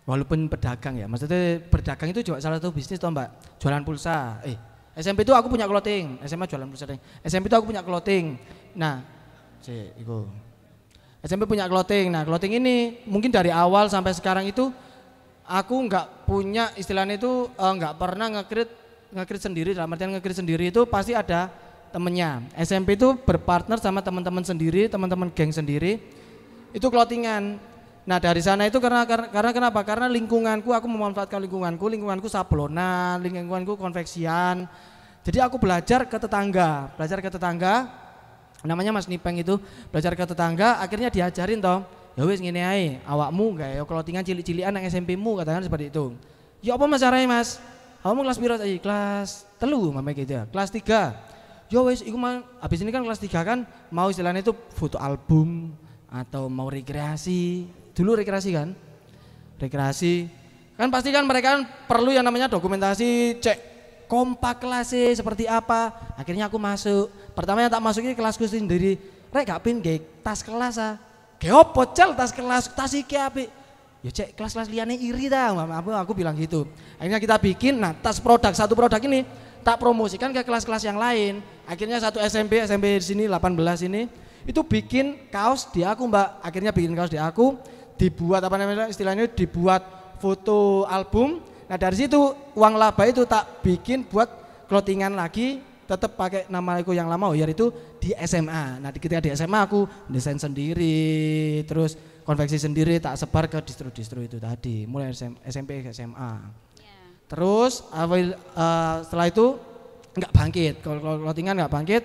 Walaupun pedagang ya, maksudnya berdagang itu juga salah satu bisnis toh Mbak. Jualan pulsa. SMP itu aku punya clothing, SMA jualan pulsa. SMP itu aku punya clothing. Nah, SMP punya clothing. Nah, clothing ini mungkin dari awal sampai sekarang itu aku nggak punya istilahnya itu nggak pernah nge-create sendiri. Dalam artian nge-create sendiri itu pasti ada temennya. SMP itu berpartner sama teman-teman sendiri, teman-teman geng sendiri. Itu clothingan. Nah dari sana itu karena kenapa? Karena lingkunganku, aku memanfaatkan lingkunganku sablonan, lingkunganku konveksian. Jadi aku belajar ke tetangga, namanya Mas Nipeng itu, belajar ke tetangga, akhirnya diajarin toh, ya wis ngene ae, awakmu gak ya clothingan cilik-cilikan nang SMP-mu, katakan seperti itu. Ya apa mas caranya mas? Kamu kelas piro tadi? Kelas 3 mamanya gitu ya, kelas 3. Ya wis, iku habis ini kan kelas 3 kan mau istilahnya itu foto album atau mau rekreasi. Dulu rekreasi kan pasti kan mereka kan perlu yang namanya dokumentasi, cek kompak kelasnya seperti apa. Akhirnya aku masuk, pertama yang tak masukin kelasku sendiri, rek gak pin tas kelas ge opo cel tas kelas, tas iki apik. Ya cek kelas-kelas liane iri dah, aku bilang gitu. Akhirnya kita bikin, nah satu produk ini tak promosikan ke kelas-kelas yang lain. Akhirnya satu SMP di sini 18 ini itu bikin kaos di aku Mbak. Akhirnya bikin kaos di aku, dibuat apa namanya istilahnya, dibuat foto album. Nah dari situ uang laba itu tak bikin buat clothingan lagi, tetap pakai nama aku yang lama Hoyer itu di SMA. Nah ketika di SMA aku desain sendiri, terus konveksi sendiri, tak sebar ke distro-distro itu tadi, mulai SMP ke SMA. Terus setelah itu nggak bangkit, kalau clothingan nggak bangkit,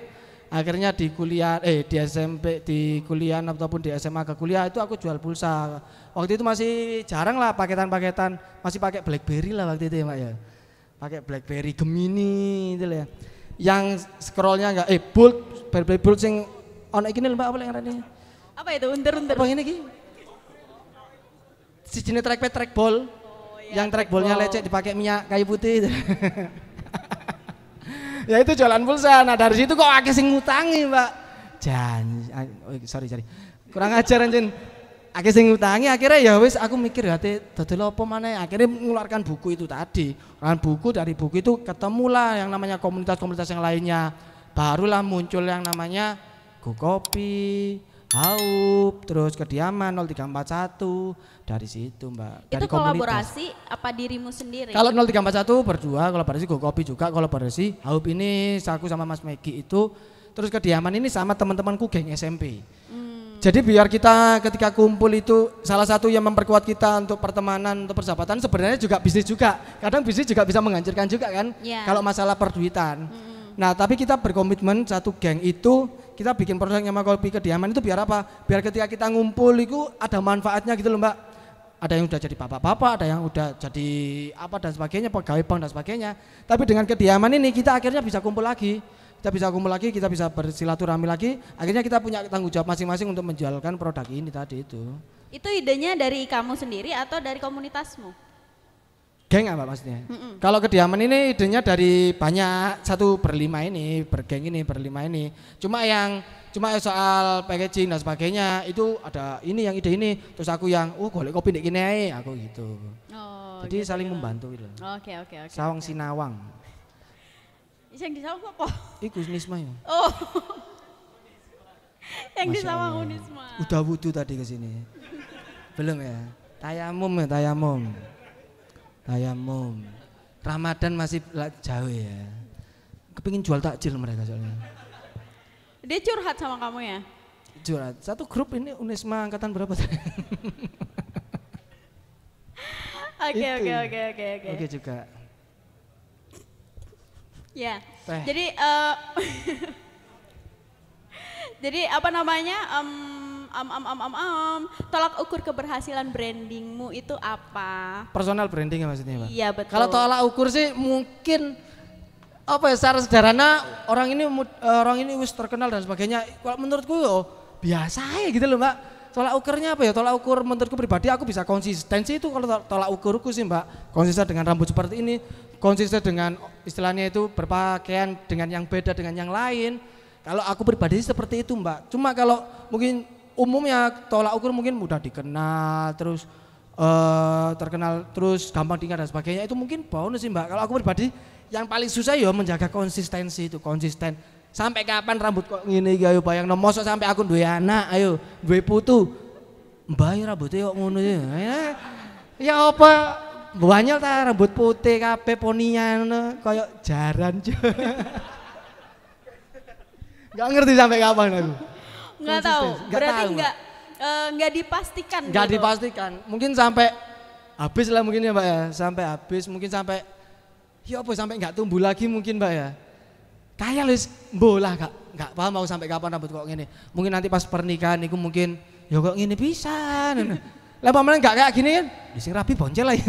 akhirnya di kuliah, di SMP, di kuliah ataupun di SMA ke kuliah itu aku jual pulsa. Waktu itu masih jarang lah paketan-paketan, masih pakai BlackBerry lah waktu itu ya Mbak ya, pakai BlackBerry Gemini itu ya. Yang scrollnya enggak bold, BlackBerry bold sing ono iki lho Mbak, apa yang rene? Apa itu unter-unter? Apa ini iki? Si jenis trackpad trackball. Iya, yang trackballnya lecet dipakai minyak kayu putih itu. Ya itu jualan pulsa. Nah dari situ kok akeh sing ngutangi Mbak. Sorry. Kurang ajar anjen. Akeh sing ngutangi, akhirnya ya wis aku mikir dodol apa maneh. Akhirnya mengeluarkan buku itu tadi. Dari buku itu ketemulah yang namanya komunitas-komunitas yang lainnya. Barulah muncul yang namanya Go Kopi, Haup, terus Kediaman 0341. Dari situ Mbak. Itu dari kolaborasi apa dirimu sendiri? Kalau 0341 berdua, kolaborasi Go Kopi juga, kolaborasi Haup ini aku sama Mas Megi itu. Terus Kediaman ini sama teman-temanku geng SMP. Jadi biar kita ketika kumpul itu salah satu yang memperkuat kita untuk pertemanan, untuk persahabatan, sebenarnya juga bisnis juga. Kadang bisnis juga bisa menghancurkan juga kan, kalau masalah perduitan. Nah tapi kita berkomitmen satu geng itu, kita bikin produk yang Kopi Kediaman itu biar apa? Biar ketika kita ngumpul itu ada manfaatnya gitu loh Mbak. Ada yang udah jadi bapak-bapak, ada yang udah jadi apa dan sebagainya, pegawai bank dan sebagainya. Tapi dengan Kediaman ini kita akhirnya bisa kumpul lagi. Kita bisa bersilaturahmi lagi, akhirnya kita punya tanggung jawab masing-masing untuk menjualkan produk ini tadi itu. Itu idenya dari kamu sendiri atau dari komunitasmu? Geng apa maksudnya? Kalau Kediaman ini idenya dari banyak, 1/5 ini, bergeng ini, berlima ini. Cuma soal packaging dan sebagainya itu ada ini yang ide ini, terus aku yang golek kopi ndek kene ae, aku gitu. Jadi saling membantu gitu. Oke. Sawang sinawang. Yang di Sawang apa? Iku Unisma ya. Oh. Yang di Sawang Unisma. Udah wudu tadi ke sini. Belum ya? Tayamum. Ramadan masih jauh ya. Kepingin jual takjil mereka soalnya. Dia curhat sama kamu ya? Curhat. Satu grup ini Unisma angkatan berapa tadi? Oke. Oke juga. Ya, jadi apa namanya tolak ukur keberhasilan brandingmu itu apa? Personal branding ya maksudnya Pak? Iya betul. Kalau tolak ukur sih mungkin apa ya secara sederhana orang ini wis terkenal dan sebagainya. Kalau menurutku biasa ya gitu loh Mbak. Tolak ukurnya apa ya? Tolak ukur menurutku pribadi aku bisa konsisten sih itu kalau tolak ukurku sih Mbak. Konsisten dengan rambut seperti ini, konsisten dengan istilahnya itu berpakaian dengan yang beda dengan yang lain. Kalau aku pribadi seperti itu Mbak. Cuma kalau mungkin umumnya tolak ukur mungkin mudah dikenal, terus terkenal, terus gampang diingat dan sebagainya itu mungkin bonus sih Mbak. Kalau aku pribadi yang paling susah ya menjaga konsistensi itu, konsisten. Sampai kapan rambut kok ngene iki ayo bayangno mosok sampai aku duwe anak, ayo duwe putu. Mbah rambutnya kok ngono ya. Ya apa banyol ta rambut putih kabeh ponian koyo jaran. Enggak ngerti sampai kapan aku. Enggak tahu. Berarti enggak dipastikan. Enggak dipastikan. Mungkin sampai habis lah mungkin ya Mbak ya. Sampai habis mungkin sampai ya apa sampai enggak tumbuh lagi mungkin Mbak ya. Kayak lis bolah enggak paham mau sampai kapan rambut kok gini. Mungkin nanti pas pernikahan itu mungkin ya kok gini bisa. Lah pamane enggak kayak gini kan. Sing rapi boncel lagi.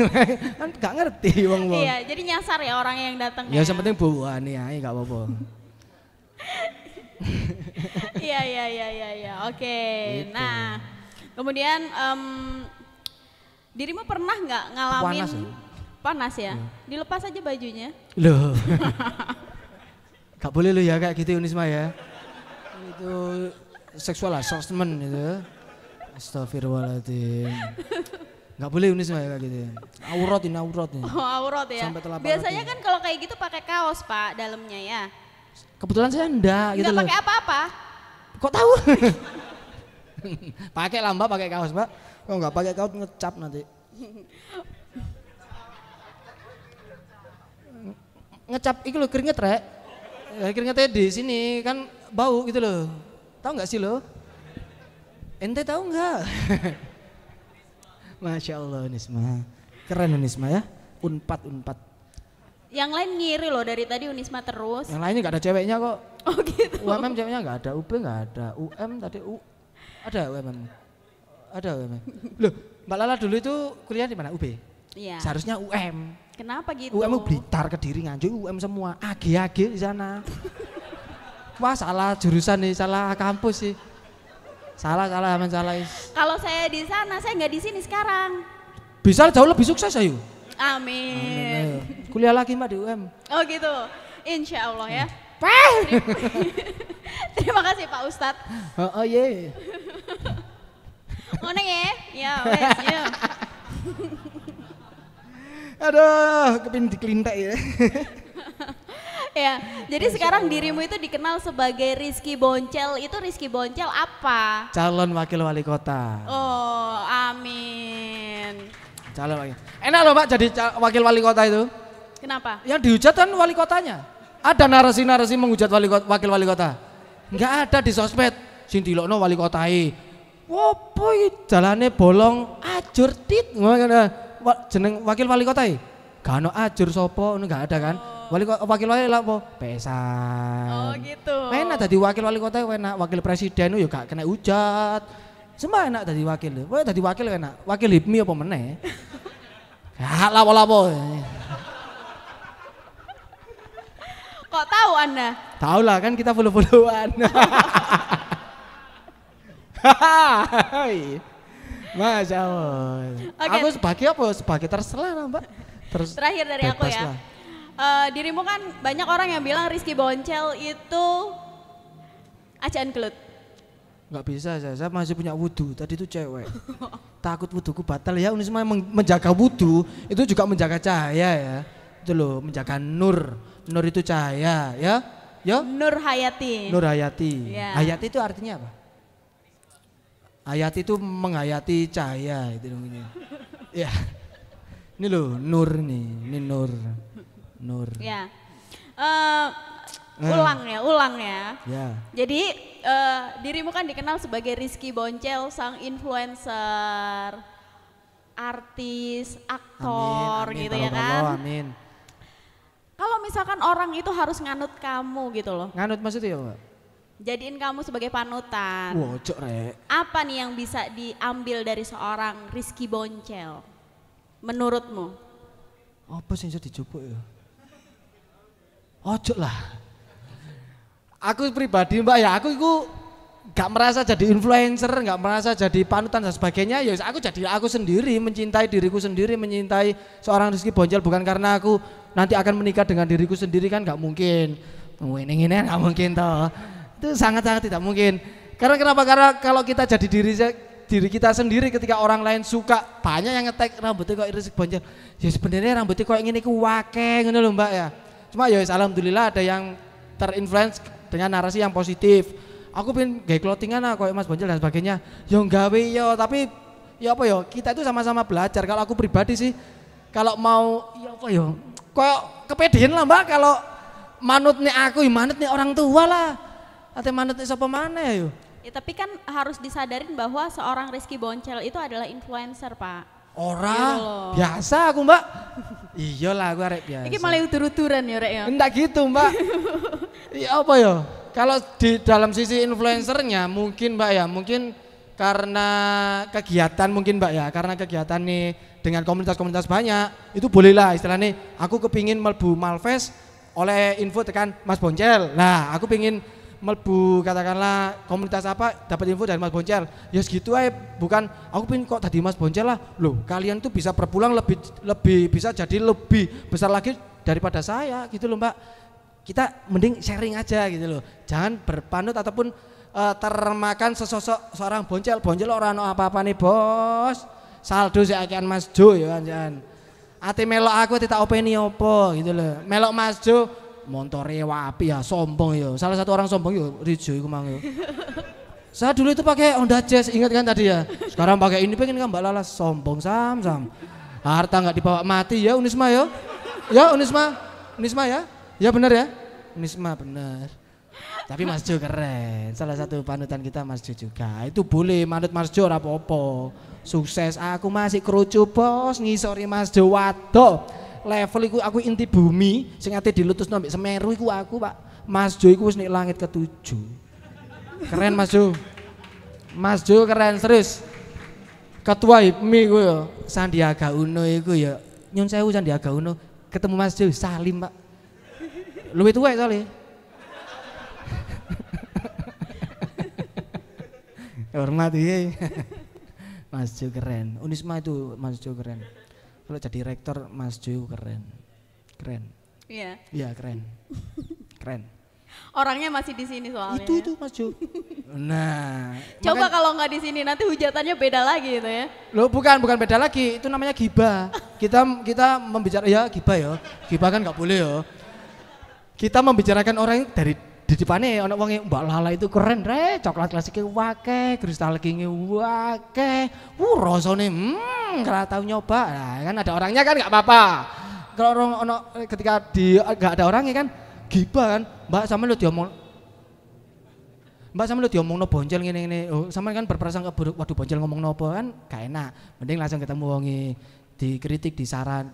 Kan enggak ngerti wong-wong. Iya, jadi nyasar ya orang yang datang ya. Ya yang penting bawaan ae enggak apa-apa. Iya. Oke. Gitu. Nah, kemudian dirimu pernah nggak ngalamin panas ya? Dilepas aja bajunya. Loh. Gak boleh lo ya kayak gitu Unisma ya. Itu seksual harassment itu. Astagfirullahaladzim. Gak boleh Unisma ya kayak gitu. Aurat ini. Oh, aurat ya. Biasanya kan kalau kayak gitu pakai kaos Pak dalamnya ya. Kebetulan saya enggak gitu loh. Enggak pakai apa-apa. Kok tahu? Pakai lamba, pakai kaos, Mbak. Kalau enggak pakai kaos ngecap nanti. ngecap iki lho keringet rek. Ya, keringetnya di sini kan bau gitu loh. Tahu nggak sih lo? Ente tahu nggak? Masya Allah Unisma. Keren Unisma ya. Unpad. Yang lain ngiri loh dari tadi Unisma terus. Yang lainnya nggak ada ceweknya kok. Oh gitu. UMM ceweknya nggak ada, UB nggak ada, UM tadi ada UMM. Ada UMM. Loh, Mbak Lala dulu itu kuliah di mana? UB? Iya. Seharusnya UM. Kenapa gitu? UM Blitar, Kediri, Nganjuk, UM semua. AG di sana. Wah salah jurusan nih, salah kampus sih. Salah. Kalau saya di sana, saya nggak di sini sekarang. Bisa jauh lebih sukses ayo. Amin. Kuliah lagi Mbak di UM. Oh gitu. Insya Allah ya. Terima kasih Pak Ustadz. Oh iya. Ngono ya? Ya wes ya. Aduh, kepin dikelintek ya. Ya, jadi sekarang dirimu itu dikenal sebagai Rizky Boncel. Itu Rizky Boncel apa? Calon wakil wali kota. Oh, amin. Calon wakil. Enak loh Mbak jadi wakil wali kota itu. Kenapa? Yang dihujat kan wali kotanya. Ada narasi-narasi menghujat wakil wali kota. Enggak ada di sosmed. Sing dilokno wali kotai. Wopo iki jalane bolong ajur tit. Jeneng wakil wali kota iki. Gak ono ajur sapa ngono enggak ada kan. Wakil wali lha apa? Pesan. Oh gitu. Enak dadi wakil wali kota enak, wakil presiden yo gak kena hujat. Semua enak dadi wakil. Kowe dadi wakil enak. Wakil HIPMI apa meneh? Ya lapo-lapo. Kok tahu Anda? Tahu lah kan kita follow-followan. Masya Allah. Okay. Aku sebagai apa? Sebagai terserah lah Mbak. Terakhir dari aku ya. Dirimu kan banyak orang yang bilang Rizky Boncel itu acaan gelut. Nggak bisa saya masih punya wudhu. Tadi itu cewek. Takut wudhuku batal ya. Ini semua menjaga wudhu itu juga menjaga cahaya ya. Itu loh menjaga nur. Nur itu cahaya ya. Ya. Nur Hayati. Nur Hayati. Ya. Hayati itu artinya apa? Hayati itu menghayati cahaya itu namanya. Ya. Ini loh nur nih. Ini nur. Nur. Ya. Ulang ya. Ya. Jadi dirimu kan dikenal sebagai Rizky Boncel, sang influencer, artis, aktor Amin, gitu ya kan. Amin. Kalau misalkan orang itu harus nganut kamu gitu loh. Nganut maksudnya ya Mbak? Jadiin kamu sebagai panutan. Wocok rek. Apa nih yang bisa diambil dari seorang Rizky Boncel? Menurutmu? Apa sih yang bisa dijupuk ya? Ojo lah. Aku pribadi Mbak ya, aku itu gak merasa jadi influencer, gak merasa jadi panutan dan sebagainya. Ya aku jadi aku sendiri, mencintai diriku sendiri, mencintai seorang Rizky Boncel bukan karena aku nanti akan menikah dengan diriku sendiri kan gak mungkin. Ini gak mungkin toh. Itu sangat-sangat tidak mungkin. Karena kenapa? Karena kalau kita jadi diri kita sendiri ketika orang lain suka banyak yang nge-tag rambutnya kok Rizky Boncel. Ya sebenarnya rambutnya kok ingin iku wake ngono lho Mbak ya. Cuma ya alhamdulillah ada yang terinfluence dengan narasi yang positif. Aku pengen gaya clothingan kayak Mas Boncel dan sebagainya. Yo gawe yo, tapi ya apa yo, kita itu sama-sama belajar. Kalau aku pribadi sih kalau mau ya apa yo, kayak kepedean lah Mbak kalau manut nih aku, manut nih orang tua lah. Atau manut nih siapa mana yo. Ya tapi kan harus disadarin bahwa seorang Rizky Boncel itu adalah influencer Pak. Orang biasa aku Mbak. Iyalah aku arek biasa. Ini malah utur-uturan ya Rek ya. Enggak gitu Mbak. Iya apa ya? Kalau di dalam sisi influencernya mungkin Mbak ya, mungkin karena kegiatan mungkin Mbak ya, karena kegiatan nih dengan komunitas-komunitas banyak, itu bolehlah istilahnya aku kepingin melbu Malfest oleh info tekan Mas Boncel. Nah aku pingin melbu katakanlah komunitas apa dapat info dari Mas Boncel. Ya segitu aja, bukan aku pingin kok tadi Mas Boncel lah. Loh kalian tuh bisa per bulan lebih bisa jadi lebih besar lagi daripada saya gitu loh Mbak. Kita mending sharing aja gitu loh. Jangan berpanut ataupun termakan sesosok seorang Boncel. Boncel orang apa-apa nih bos. Saldo sih akan Mas Jo ya jangan. Ati melok aku tidak openi opo gitu loh. Melok Mas Jo montore wapi ya sombong ya. Salah satu orang sombong ya Rijo iku mang ya. Saya dulu itu pakai Honda Jazz, ingat kan tadi ya. Sekarang pakai ini pengen kan Mbak Lala sombong sam. Harta nggak dibawa mati ya Unisma ya. Ya Unisma ya. Ya benar ya? Unisma benar. Tapi Mas Jo keren. Salah satu panutan kita Mas Jo juga. Itu boleh manut Mas Jo ora apa-apa. Sukses aku masih kerucu bos ngisori Mas Jo waduh. Level iku aku inti bumi sing ate dilutusno mbek Semeru iku aku, Pak. Mas Jo iku wis nek langit ke-7. Keren Mas Jo. Mas Jo keren serius. Ketua HIPMI ku ya Sandiaga Uno iku ya. Nyun sewu Sandiaga Uno ketemu Mas Jo salim, Pak. Luwih tuwek soalnya. Hormat ya. Mas Jo keren. Unisma itu Mas Jo keren. Kalau jadi rektor Mas Jo keren. Keren. Iya. Iya keren. Keren. Orangnya masih di sini soalnya. Itu Mas Jo. Nah, coba kalau nggak di sini nanti hujatannya beda lagi gitu ya. Loh bukan beda lagi, itu namanya gibah. Kita membicara ya gibah ya. Gibah kan nggak boleh ya. Kita membicarakan orang dari di depannya ono wong Mbak Lala itu keren re, coklat klasiknya wake, Crystal King wake. Rasane kalau tahu nyoba. Nah, kan ada orangnya kan nggak apa-apa. Kalau orang ono ketika di nggak ada orangnya kan gibah kan. Mbak sama lu diomongno boncel ngene-ngene. Oh, sampean kan berprasangka buruk. Waduh boncel ngomong nopo kan gak enak. Mending langsung ketemu wonge, dikritik, disaran.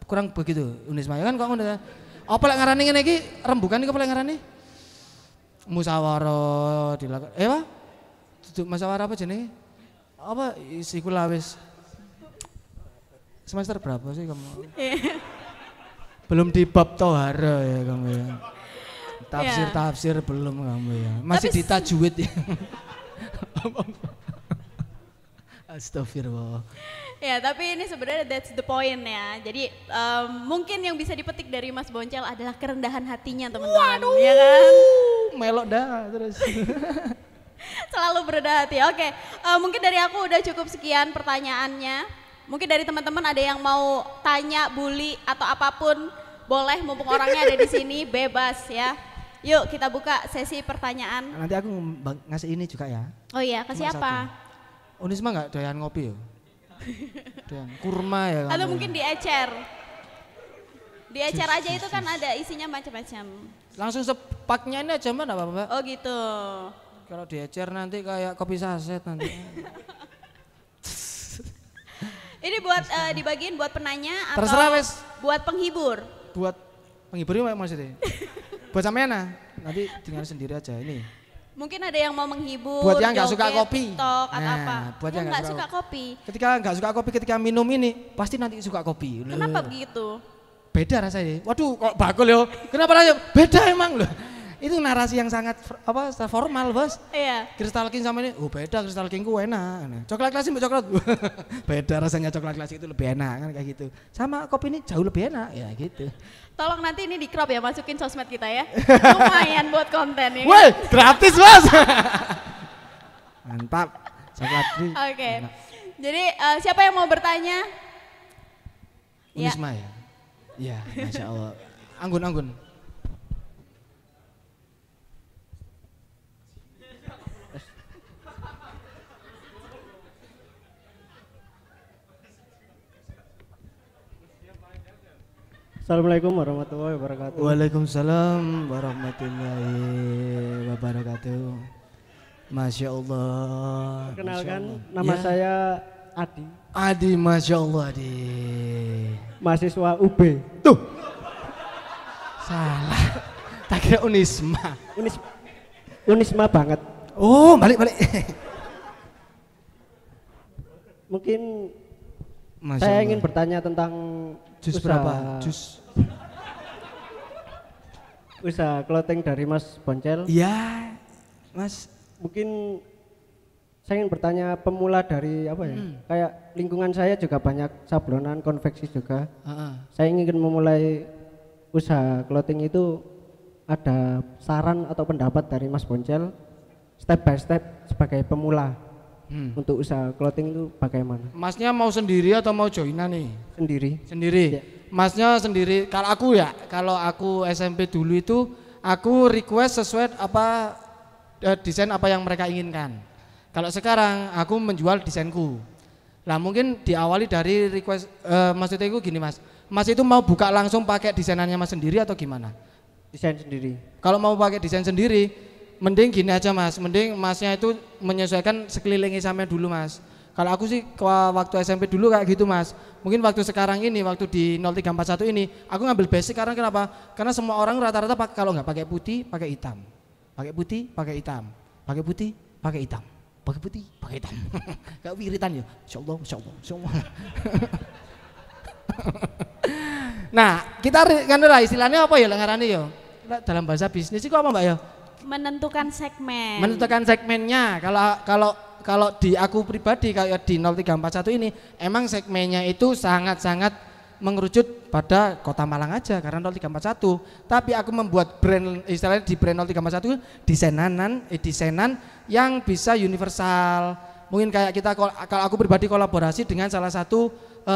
Kurang begitu Unisma kan kok ngono. Apa lek ngarani ngene iki rembukan iki apa lek ngarani? Musyawarah dilakukan. Pak? Duduk musyawarah apa jenenge? Apa isiku lah wis. Semester berapa sih kamu? Belum di bab tohara ya kamu ya. Tafsir belum kamu ya. Masih di tajwid ya. Astagfirullah. Ya tapi ini sebenarnya that's the point ya. Jadi mungkin yang bisa dipetik dari Mas Boncel adalah kerendahan hatinya teman-teman. Waduh, ya kan? Melok dah terus. Selalu berendah hati. Oke, mungkin dari aku udah cukup sekian pertanyaannya. Mungkin dari teman-teman ada yang mau tanya, bully atau apapun, boleh mumpung orangnya ada di sini, bebas ya. Yuk kita buka sesi pertanyaan. Nanti aku ngasih ini juga ya. Oh iya, ke siapa? Unisma nggak doyan ngopi ya? Doyan kurma ya. Atau mungkin diecer. Diecer aja itu kan ada isinya macam-macam. Langsung sepaknya ini aja Mbak, apa Mbak? Oh gitu. Kalau diecer nanti kayak kopi saset nanti. Ini buat dibagiin buat penanya atau terserah wes. Buat penghibur? Buat penghibur ini maksudnya? Buat sampean nanti tinggal sendiri aja ini. Mungkin ada yang mau menghibur, buat yang nggak suka kopi, TikTok, atau apa? Buat yang nggak suka kopi. Ketika nggak suka kopi, ketika minum ini pasti nanti suka kopi. Kenapa begitu? Beda rasanya. Waduh, kok bakul yo? Kenapa rasanya? Beda emang loh. Itu narasi yang sangat formal bos. Iya. Crystal King sama ini, beda Crystal King ku enak. Coklat klasik mbak coklat. Beda rasanya coklat klasik itu lebih enak kan kayak gitu. Sama kopi ini jauh lebih enak ya gitu. Tolong nanti ini di crop ya, masukin sosmed kita ya. Lumayan buat konten ya. Woi, gratis bos. Mantap. Coklat ini. Oke. Jadi siapa yang mau bertanya? Unisma ya. Iya, Masya Allah. Anggun. Assalamualaikum warahmatullahi wabarakatuh. Waalaikumsalam warahmatullahi wabarakatuh. Masya Allah. Perkenalkan, nama saya Adi. Adi, Masya Allah Adi. Mahasiswa UB. Tuh. Salah. Tak kira Unisma. Unisma banget. Oh, balik. Mungkin Masya saya Allah. ingin bertanya tentang Jus usaha, berapa? Jus. Usaha clothing dari Mas Boncel. Iya, Mas. Mungkin saya ingin bertanya pemula dari apa ya? Kayak lingkungan saya juga banyak sablonan, konveksi juga. Saya ingin memulai usaha clothing itu, ada saran atau pendapat dari Mas Boncel step by step sebagai pemula untuk usaha clothing itu bagaimana? Masnya mau sendiri atau mau joinan nih? Sendiri. Ya. Masnya sendiri. Kalau aku SMP dulu itu aku request sesuai apa desain apa yang mereka inginkan. Kalau sekarang aku menjual desainku. Lah mungkin diawali dari request maksudnya itu gini Mas. Mas itu mau buka langsung pakai desainannya Mas sendiri atau gimana? Desain sendiri. Kalau mau pakai desain sendiri, mending gini aja mas, mending masnya itu menyesuaikan sekelilingnya sampai dulu mas. Kalau aku sih waktu SMP dulu kayak gitu mas. Mungkin waktu sekarang ini, waktu di 0341 ini, aku ngambil basic karena kenapa? Karena semua orang rata-rata kalau nggak pakai putih, pakai hitam. Pakai putih, pakai hitam. Pakai putih, pakai hitam. Pakai putih, pakai hitam. Kayak wiritan ya. Insyaallah, insyaallah, insyaallah. Nah, kita kan istilahnya apa ya lengarannya ya? Dalam bahasa bisnis itu apa mbak ya? Menentukan segmen. Menentukan segmennya. Kalau di aku pribadi kayak di 0341 ini emang segmennya itu sangat-sangat mengerucut pada Kota Malang aja karena 0341. Tapi aku membuat brand istilahnya di brand 0341 desainan yang bisa universal. Mungkin kayak kita kalau aku pribadi kolaborasi dengan salah satu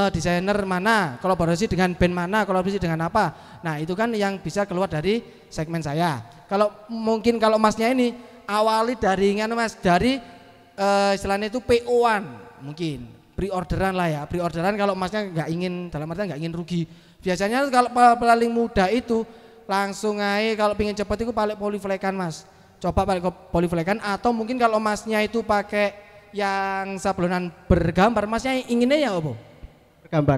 desainer mana, kolaborasi dengan band mana, kolaborasi dengan apa. Nah, itu kan yang bisa keluar dari segmen saya. Kalau mungkin kalau masnya ini awali dari mas dari istilahnya itu PO-an mungkin pre-orderan lah ya, pre-orderan kalau masnya nggak ingin dalam artian nggak ingin rugi. Biasanya kalau paling mudah itu langsung aja kalau pingin cepet itu pakai polyflekan mas. Coba pakai polyflekan atau mungkin kalau masnya itu pakai yang sablonan bergambar, masnya inginnya ya apa?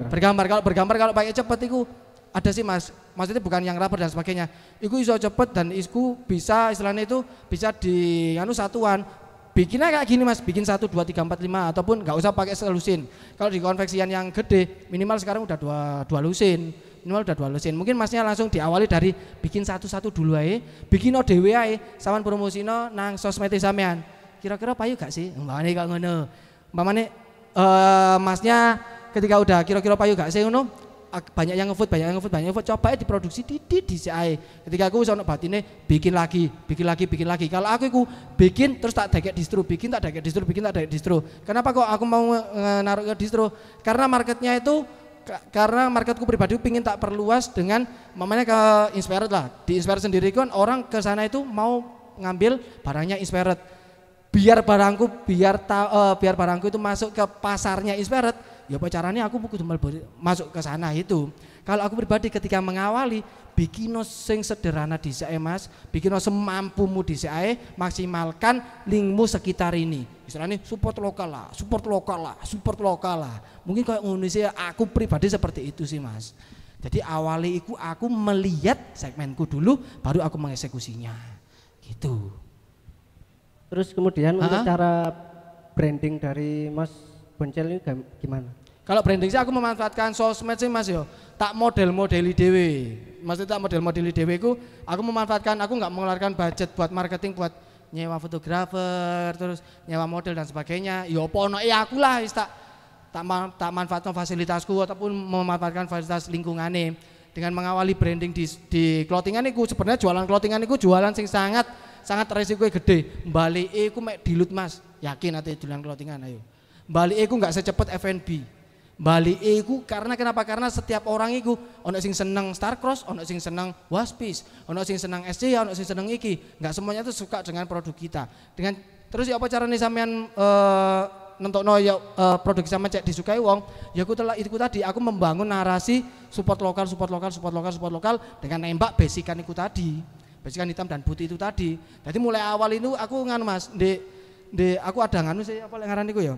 Bergambar. Kalau bergambar kalau pakai cepet itu ada sih mas, maksudnya bukan yang rubber dan sebagainya. Iku iso cepet dan isku bisa istilahnya itu bisa di satuan. Bikinnya kayak gini mas, bikin 1, 2, 3, 4, 5 ataupun nggak usah pakai selusin. Kalau di konveksian yang gede minimal sekarang udah dua lusin, minimal udah 2 lusin. Mungkin masnya langsung diawali dari bikin satu dulu aja, bikin ODW aja, sawan promosino nang sosmed sampean. Kira-kira payu gak sih? Mbakane kok ngono. Mbakane masnya ketika udah kira-kira payu gak sih ngono? Banyak yang ngevote, coba diproduksi di CI. Ketika aku sono batine bikin lagi. Kalau aku bikin terus tak dagek distro, bikin tak dagek distro. Kenapa kok aku mau naruh ke distro? Karena marketnya itu karena marketku pribadi pingin tak perluas dengan mamanya ke Inspired lah. Di Inspired sendiri kan orang ke sana itu mau ngambil barangnya Inspired. Biar barangku itu masuk ke pasarnya Inspired. Ya apa caranya aku kudu masuk ke sana itu. Kalau aku pribadi ketika mengawali bikin sing sederhana di CE mas, bikin semampumu di CE, maksimalkan linkmu sekitar ini. Istilahnya support lokal lah. Mungkin kayak Indonesia aku pribadi seperti itu sih mas. Jadi awali aku melihat segmenku dulu, baru aku mengeksekusinya. Gitu. Terus kemudian untuk cara branding dari Mas Boncel ini gimana? Kalau branding sih aku memanfaatkan sosmed sih mas yo. Tak model-modeli dewe. Maksudnya tak model-modeli dewe aku memanfaatkan, aku nggak mengeluarkan budget buat marketing, buat nyewa fotografer, terus nyewa model dan sebagainya. Yo pono aku lah tak manfaatkan fasilitasku ataupun memanfaatkan fasilitas lingkungannya. Dengan mengawali branding di clothingan iku sebenarnya jualan clothingan iku jualan sing sangat resikonya gede. Balik iku mek dilut mas. Yakin ate jualan clothingan ayo. Balik iku nggak secepat F&B. Balik iku karena kenapa? Karena setiap orang iku ono sing seneng Starcross, ono sing seneng Waspis, ono sing seneng SC, ono sing seneng iki. Enggak semuanya tuh suka dengan produk kita. Dengan terus ya apa caranya sampean nentokno ya produk sama cek disukai wong. Ya aku tadi aku membangun narasi support lokal dengan nembak basican iku tadi. Basican hitam dan putih itu tadi. Jadi mulai awal itu aku mas, aku ada sih apa ngaran iku ya.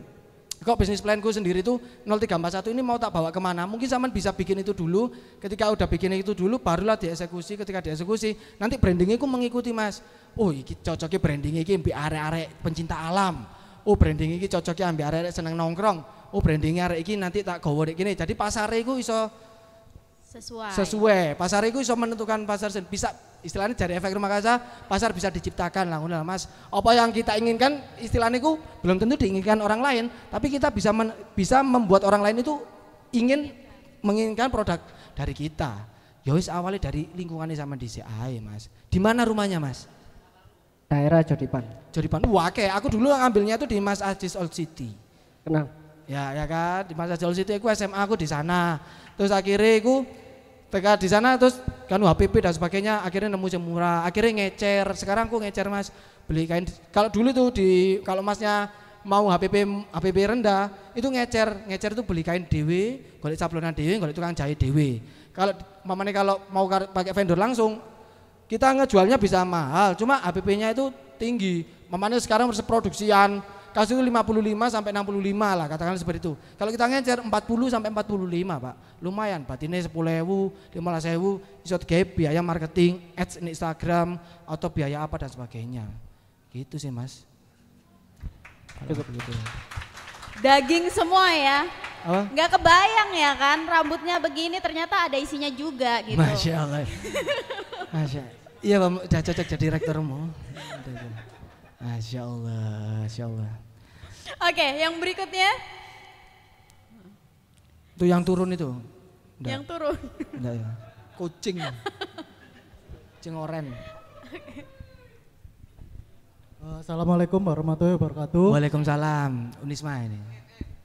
Kok bisnis planku sendiri tuh 0341 ini mau tak bawa kemana? Mungkin zaman bisa bikin itu dulu. Ketika udah bikin itu dulu, barulah dieksekusi. Ketika dieksekusi, nanti brandingnya aku mengikuti mas. Oh, ini cocoknya brandingnya ini ambil arek-arek pencinta alam. Oh, brandingnya ini cocoknya ambil arek-arek seneng nongkrong. Oh, brandingnya arek ini nanti tak gawe gini. Jadi pasarnya itu iso sesuai. Pasar itu iso menentukan pasar bisa. Istilahnya dari efek rumah kaca pasar bisa diciptakan lah mas. Apa yang kita inginkan istilahnya itu belum tentu diinginkan orang lain, tapi kita bisa membuat orang lain itu menginginkan produk dari kita. Yowis awalnya dari lingkungannya sama di CI mas. Di mana rumahnya mas? Daerah Jodipan. Wah kayak aku dulu ngambilnya itu di Mas Ajis Old City. Kenal? Ya kan di Mas Ajis Old City aku SMA aku di sana. Terus akhirnya aku TK di sana terus kan HPP dan sebagainya akhirnya nemu yang murah, akhirnya ngecer. Sekarang aku ngecer mas, beli kain. Kalau dulu tuh kalau masnya mau HPP rendah itu ngecer tuh beli kain dewe, golek sablonan dewe, golek tukang jahit dewe. Kalau mamane kalau mau pakai vendor langsung kita ngejualnya bisa mahal, cuma HPP-nya itu tinggi. Mamanya sekarang produksian kasus itu 55 sampai 65 lah, katakan seperti itu. Kalau kita ngecer 40 sampai 45, Pak. Lumayan, batinnya 10.000, 15.000 iso digawe biaya marketing, ads di Instagram atau biaya apa dan sebagainya. Gitu sih, Mas. Cukup gitu. Daging semua ya. Apa? Nggak kebayang ya kan, rambutnya begini ternyata ada isinya juga gitu. Masya Allah. Masya Allah. Iya, Pak, udah cocok jadi rektormu. Masya Allah, Masya Allah. Oke, yang berikutnya. Itu yang turun itu. Nggak. Yang turun. Enggak ya. Kucing. Kucing oren. Assalamualaikum warahmatullahi wabarakatuh. Waalaikumsalam. Unisma ini.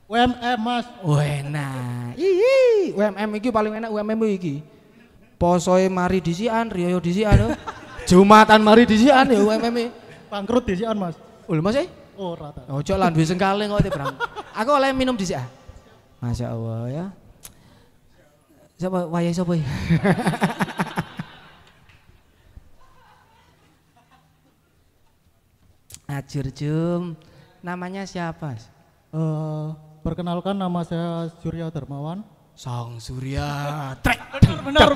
UMM Mas. Enak. Ih, UMM iki paling enak UMM iki. Posoe mari disian, riyo disian. Jumatan mari disian ya UMM. Bangkrut disian Mas. Ul Mas e? Oh rata. Ojo lan duwe sengkale kok Bram. Aku oleh minum dhisik ah. Masya Allah ya. Siapa wayahe sapa iki? Ajur Jum. Namanya siapa? Perkenalkan nama saya Surya Darmawan. Sang Surya. Trek. Benar.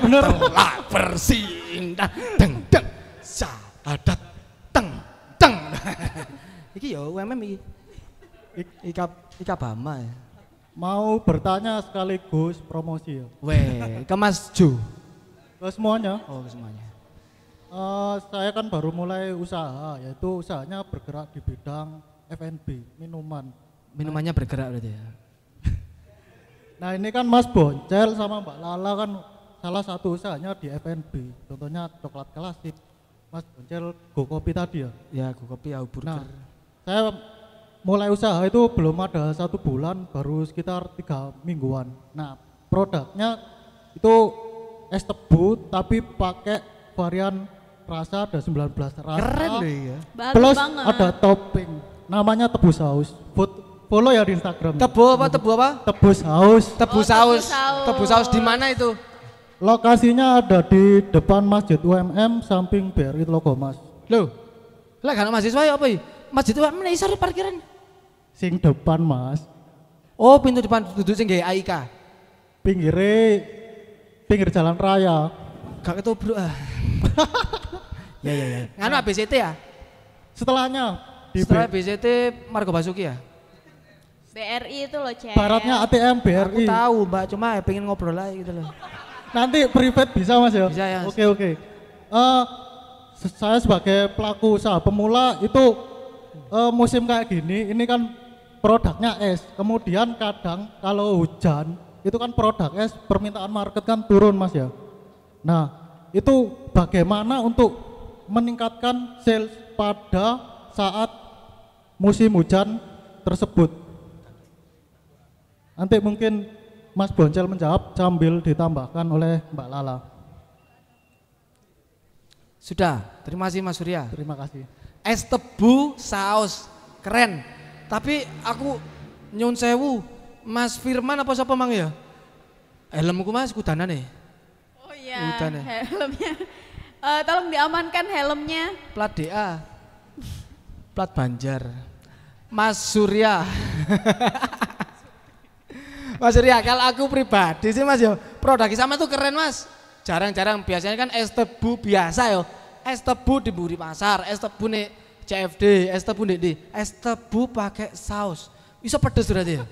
Lah bersindah. Deng deng. Sahadat. Teng. Teng. Iki ya UMM iki. Ika Bama ya. Mau bertanya sekaligus promosi ya. Weh, ke Mas Ju. Ke semuanya. Oh, ke semuanya. Saya kan baru mulai usaha, yaitu usahanya bergerak di bidang F&B, minuman. Minumannya bergerak berarti ya. Nah ini kan Mas Boncel sama Mbak Lala kan salah satu usahanya di F&B. Contohnya coklat klasik. Mas Boncel Go Kopi tadi ya. Ya, Go Kopi au burger. Nah, saya mulai usaha itu belum ada 1 bulan, baru sekitar 3 mingguan. Nah, produknya itu es tebu tapi pakai varian rasa ada 19 rasa. Keren deh ya. Bagus Plus banget. ada topping, namanya tebu saus. Follow ya di Instagram. Tebu apa? Tebu apa? Tebu saus. Tebu Oh, saus. tebu saus. Tebu saus di mana itu? Lokasinya ada di depan Masjid UMM samping BRI Logomas. Loh. Lah kan mahasiswa ya apa ya? Masjid itu mana isar parkiran? Sing depan Mas, Oh, pintu depan duduk sing gawe AIK. pinggir jalan raya. Gak ketobrak ah. Ya. Nganu ABCT ya? Setelahnya di Setelah BCT Margo Basuki ya? BRI itu loh, Cek. baratnya ATM Aku BRI. tahu Mbak, cuma pengen ngobrol aja gitu loh. Nanti private bisa Mas ya? Bisa ya. Oke. Saya sebagai pelaku usaha pemula itu musim kayak gini, ini kan produknya es. Kemudian kadang kalau hujan, itu kan produk es, permintaan market kan turun Mas ya. Nah, itu bagaimana untuk meningkatkan sales pada saat musim hujan tersebut? Nanti mungkin Mas Boncel menjawab sambil ditambahkan oleh Mbak Lala. Sudah, terima kasih Mas Surya. Terima kasih. Es tebu saus, keren. Tapi aku nyun sewu, Mas Firman apa siapa mang ya? Helmku Mas kudanan nih. Oh iya, Udah nih. helmnya. Tolong diamankan helmnya. Plat DA, plat Banjar. Mas Surya. Mas Surya, kalau aku pribadi sih Mas yo, produk sama tuh keren Mas. Jarang-jarang, biasanya kan es tebu biasa yo. Es tebu di buri pasar, es tebu nih CFD, es tebu nih es tebu pakai saus. Bisa pedes berarti ya.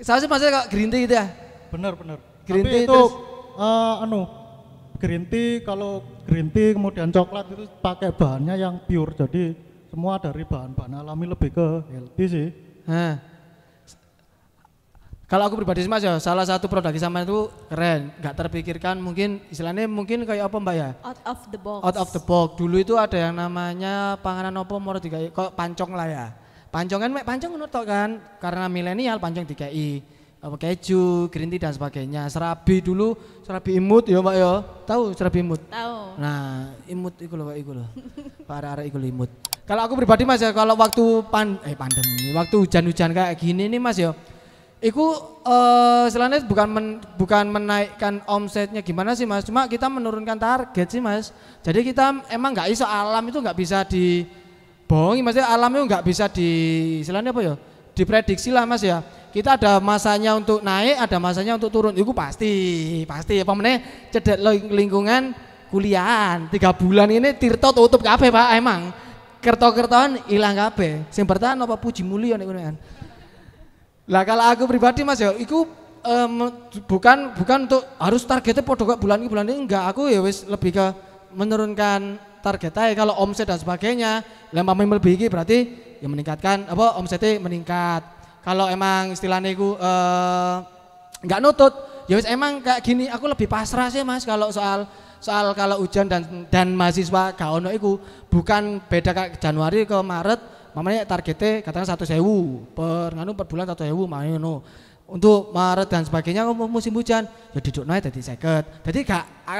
Sausnya maksudnya kayak green tea gitu ya? Benar. Green Tapi tea itu terus- green tea, kalau green tea kemudian coklat itu pakai bahannya yang pure, jadi semua dari bahan-bahan alami, lebih ke healthy sih. Nah. Kalau aku pribadi sih Mas ya, salah satu produk sama itu keren, nggak terpikirkan, mungkin istilahnya mungkin kayak apa Mbak ya? Out of the box. Out of the box. Dulu itu ada yang namanya panganan apa mau dikai kok pancong lah ya. Pancong kan pancong menurut kan karena milenial pancong dikai apa keju, green tea dan sebagainya. Serabi dulu, serabi imut ya Mbak ya. Tahu serabi imut? Tahu. Nah, imut iku lho Pak iku lho. Para-para iku lho imut. Kalau aku pribadi Mas ya, kalau waktu pandemi, waktu hujan-hujan kayak gini nih Mas ya. Iku istilahnya bukan menaikkan omsetnya gimana sih Mas, cuma kita menurunkan target sih Mas. Jadi kita emang nggak iso, alam itu nggak bisa dibohongi, maksudnya alam itu nggak bisa istilahnya apa ya, diprediksi lah Mas ya. Kita ada masanya untuk naik, ada masanya untuk turun, itu pasti apa meneh cedek lingkungan kuliahan 3 bulan ini Tirto tutup kabeh Pak, emang kerto-kertoan hilang kabeh, sing bertahan apa Puji Mulyo nek ngono kan. Lah kalau aku pribadi Mas ya, itu bukan untuk harus targetnya podo kok bulan ini enggak, aku ya wis lebih ke menurunkan target aja. Kalau omset dan sebagainya, lempar melebihi berarti ya meningkatkan apa omsetnya meningkat. Kalau emang istilahnya itu enggak nutut, ya wis emang kayak gini aku lebih pasrah sih Mas kalau soal kalau hujan dan mahasiswa gak ono iku, bukan beda kayak Januari ke Maret. Mamanya targetnya katakan 1.000 per bulan 1.000 makanya no. Untuk Maret dan sebagainya musim hujan ya duduk naik jadi 50. Jadi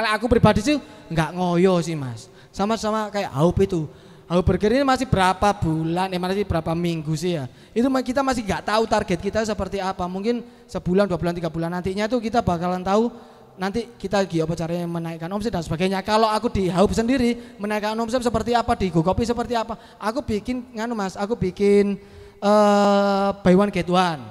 aku pribadi sih nggak ngoyo sih Mas. Sama-sama kayak Haup itu. Haup Burger ini masih berapa bulan, masih berapa minggu sih ya. Itu kita masih nggak tahu target kita seperti apa. Mungkin sebulan, 2 bulan, 3 bulan nantinya tuh kita bakalan tahu nanti kita apa caranya menaikkan omset dan sebagainya. Kalau aku di Haup sendiri menaikkan omset seperti apa, di GoCoffee seperti apa, aku bikin Mas, aku bikin buy one get one,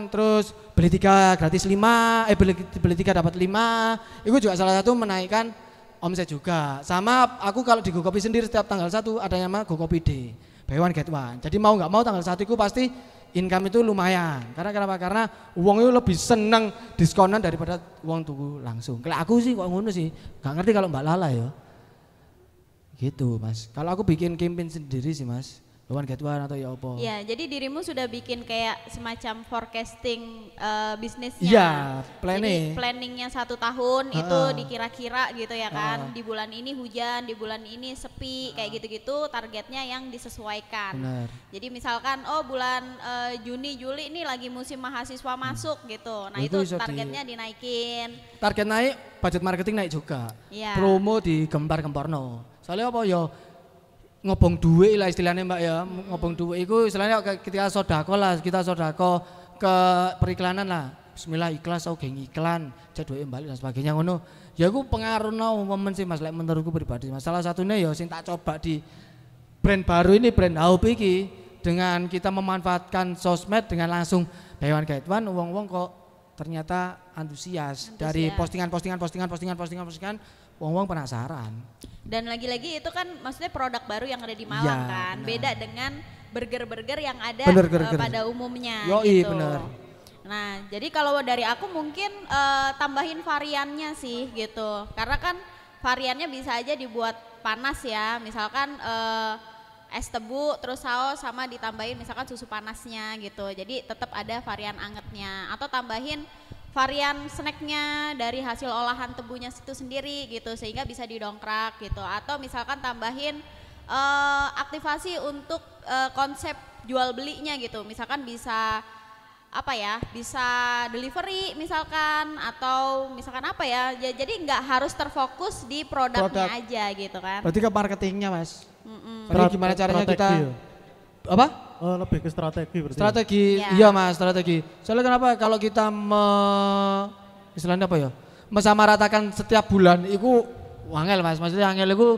terus beli 3 gratis 5, beli 3 dapat 5. Itu juga salah satu menaikkan omset juga. Sama aku kalau di GoCoffee sendiri setiap tanggal 1 ada yang namanya GoCoffee Day, buy one get one. Jadi mau nggak mau tanggal 1 itu pasti income itu lumayan. Kenapa? Karena uang itu lebih seneng diskonan daripada uang tuku langsung. Kalau aku sih kok ngono sih, nggak ngerti kalau Mbak Lala ya. Gitu Mas. Kalau aku bikin campaign sendiri sih Mas, buy one get one atau ya apa. Ya, jadi dirimu sudah bikin kayak semacam forecasting bisnisnya. Iya, planning. Jadi planningnya 1 tahun itu dikira-kira gitu ya kan. Di bulan ini hujan, di bulan ini sepi, kayak gitu-gitu targetnya yang disesuaikan. Benar. Jadi misalkan bulan Juni, Juli ini lagi musim mahasiswa masuk gitu. Nah itu itu targetnya dinaikin. Target naik, budget marketing naik juga. Ya. Promo di gempar-gemparno. Soalnya apa ya? Ngobong duit lah istilahnya Mbak ya, ngobong duit itu istilahnya ketika sodako lah, kita sodako ke periklanan lah, bismillah ikhlas, geng iklan, cek duit balik dan sebagainya ngono. Ya aku pengaruh momen sih Mas, menurutku pribadi Mas. Salah satunya ya sing tak coba di brand baru ini, brand Haup iki, dengan kita memanfaatkan sosmed dengan langsung buy one get one, wong-wong kok ternyata antusias dari postingan, wong-wong penasaran. Dan lagi-lagi itu kan maksudnya produk baru yang ada di Malang kan, beda dengan burger-burger yang ada pada umumnya. Yoi, gitu. bener. Nah, jadi kalau dari aku mungkin tambahin variannya sih gitu, karena kan variannya bisa aja dibuat panas ya, misalkan es tebu terus saus sama ditambahin misalkan susu panasnya gitu, jadi tetap ada varian angetnya, atau tambahin varian snacknya dari hasil olahan tebunya itu sendiri gitu sehingga bisa didongkrak gitu, atau misalkan tambahin aktivasi untuk konsep jual belinya gitu, misalkan bisa bisa delivery misalkan, atau misalkan jadi nggak harus terfokus di produknya aja gitu kan. Berarti ke marketingnya Mas. Gimana caranya kita apa? Lebih ke strategi berarti. Strategi, iya Mas, strategi. Soalnya kenapa kalau kita istilahnya apa ya? Mensamaratakan setiap bulan itu wangel Mas. Maksudnya angel itu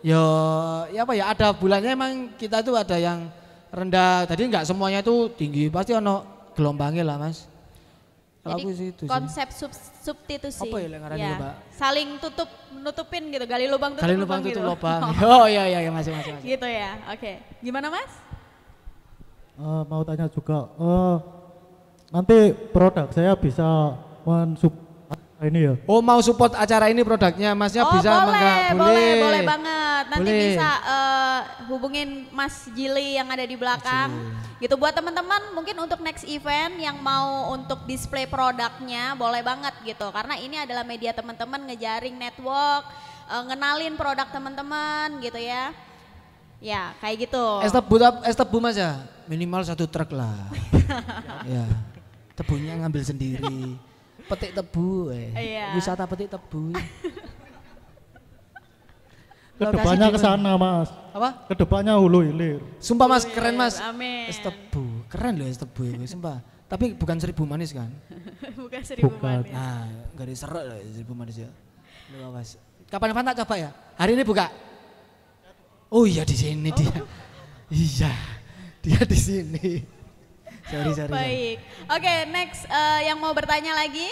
ya ada bulannya emang kita itu ada yang rendah. Jadi enggak semuanya itu tinggi, pasti ono gelombangnya lah Mas. Kalau jadi aku sih itu konsep substitusi. apa ya ngarannya Mbak? Saling nutupin gitu, gali lubang tutup lubang gitu. Oh iya Mas. Gitu ya. Oke. Gimana Mas? Mau tanya juga, nanti produk saya bisa ini ya? Oh mau support acara ini produknya Masnya bisa boleh banget. Nanti bisa hubungin Mas Jili yang ada di belakang. Gitu buat teman-teman mungkin untuk next event yang mau untuk display produknya boleh banget gitu. Karena ini adalah media teman-teman ngejaring network, ngenalin produk teman-teman gitu ya. Ya kayak gitu. Es tebu Mas ya? Minimal 1 truk lah. Ya, tebunya ngambil sendiri. Petik tebu, wisata petik tebu. Kedepannya ke sana Mas. Apa? Kedepannya hulu hilir. Sumpah Mas, keren Mas. Amin. Es tebu, Keren loh es tebu itu, sumpah. Tapi bukan 1000 manis kan? Bukan 1000 Bukan. manis. Nah, gak diserok loh 1000 manis ya. Lu awas. Kapan tak coba ya? Hari ini buka? Oh iya di sini dia. Iya, dia di sini. Sorry. Baik. Oke, next yang mau bertanya lagi?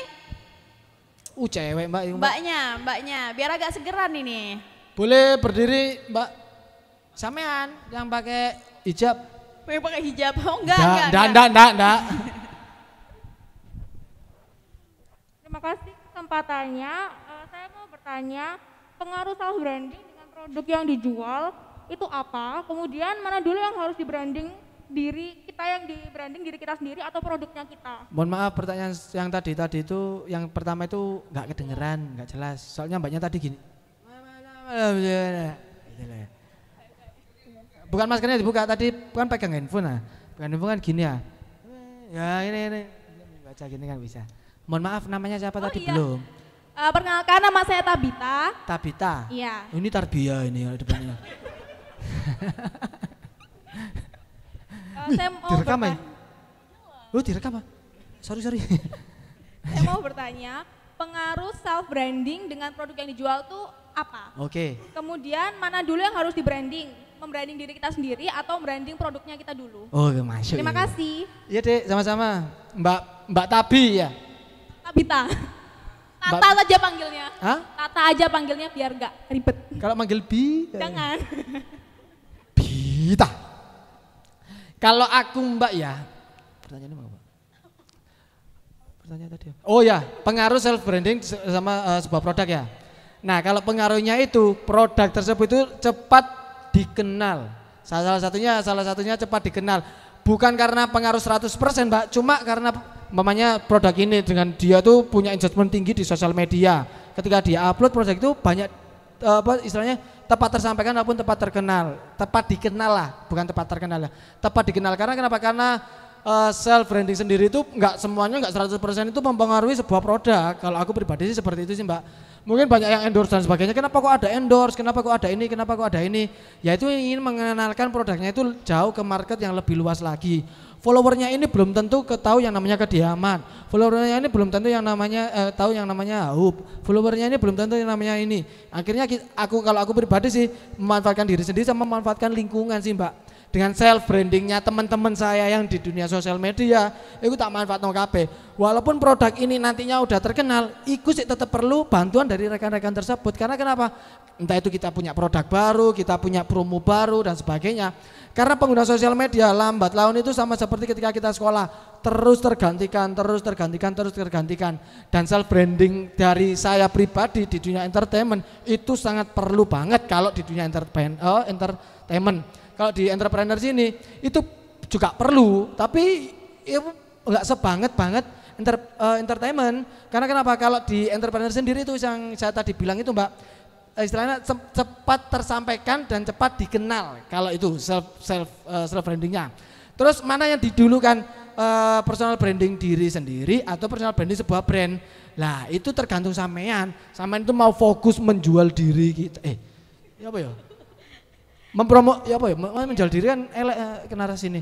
Cewek mbak. Mbaknya. Biar agak segeran ini. Boleh berdiri mbak. Sampean yang pakai hijab. Yang pakai hijab? Oh enggak. Enggak. Terima kasih kesempatannya. Saya mau bertanya, pengaruh self branding dengan produk yang dijual itu apa? Kemudian mana dulu yang harus di-branding diri kita sendiri atau produknya kita? Mohon maaf pertanyaan yang tadi itu yang pertama itu nggak kedengeran, nggak jelas. Soalnya mbaknya tadi gini. Bukan maskernya dibuka tadi, kan pegang handphone nah. Pegang handphone kan gini ya. Ya ini baca gini kan bisa. Mohon maaf namanya siapa tadi iya. belum? Perkenalkan nama saya Tabita. Tabita. Iya. Oh, ini Tarbia ini depannya. Saya mau direkam ya? bertanya. Oh direkam ah? Sorry. Saya mau bertanya, pengaruh self branding dengan produk yang dijual tuh apa? Oke. Kemudian mana dulu yang harus di-branding? Membranding diri kita sendiri atau branding produknya kita dulu? Oh masuk. Terima ya. kasih. Iya dek sama-sama. Mbak Tabi ya? Tabita. Tata aja panggilnya. Hah? Tata aja panggilnya biar gak ribet. Kalau manggil Bi? Jangan. Bita. Kalau aku mbak ya, pertanyaannya apa? Pertanyaan tadi. Oh ya, pengaruh self branding sama sebuah produk ya. Nah kalau pengaruhnya itu produk tersebut itu cepat dikenal. Salah satunya cepat dikenal. Bukan karena pengaruh 100% mbak, cuma karena umpamanya produk ini dengan dia tuh punya engagement tinggi di sosial media. Ketika dia upload produk itu banyak istilahnya tepat tersampaikan ataupun tepat terkenal, tepat dikenal lah, bukan tepat terkenal ya, tepat dikenal. Karena kenapa? Karena self branding sendiri itu nggak semuanya, nggak 100% itu mempengaruhi sebuah produk. Kalau aku pribadi sih seperti itu sih mbak. Mungkin banyak yang endorse dan sebagainya. Kenapa kok ada endorse? Kenapa kok ada ini? Kenapa kok ada ini? Ya itu ingin mengenalkan produknya itu jauh ke market yang lebih luas lagi. Followernya ini belum tentu tahu yang namanya kediaman. Followernya ini belum tentu yang namanya tahu yang namanya hub. Followernya ini belum tentu yang namanya ini. Akhirnya kalau aku pribadi sih memanfaatkan diri sendiri sama memanfaatkan lingkungan sih mbak. Dengan self brandingnya teman-teman saya yang di dunia sosial media, itu tak manfaat no KB. Walaupun produk ini nantinya udah terkenal, itu sih tetap perlu bantuan dari rekan-rekan tersebut. Karena kenapa? Entah itu kita punya produk baru, kita punya promo baru dan sebagainya. Karena pengguna sosial media lambat laun itu sama seperti ketika kita sekolah, terus tergantikan. Dan self branding dari saya pribadi di dunia entertainment itu sangat perlu banget kalau di dunia entertainment. Kalau di entrepreneur sini itu juga perlu, tapi ya enggak sebanget entertainment. Karena kenapa? Kalau di entrepreneur sendiri itu yang saya tadi bilang itu mbak, istilahnya cepat tersampaikan dan cepat dikenal. Kalau itu self brandingnya. Terus mana yang didulukan, personal branding diri sendiri atau personal branding sebuah brand? Lah itu tergantung sampean itu mau fokus menjual diri kita. Apa ya? Menjual diri kan kena sini.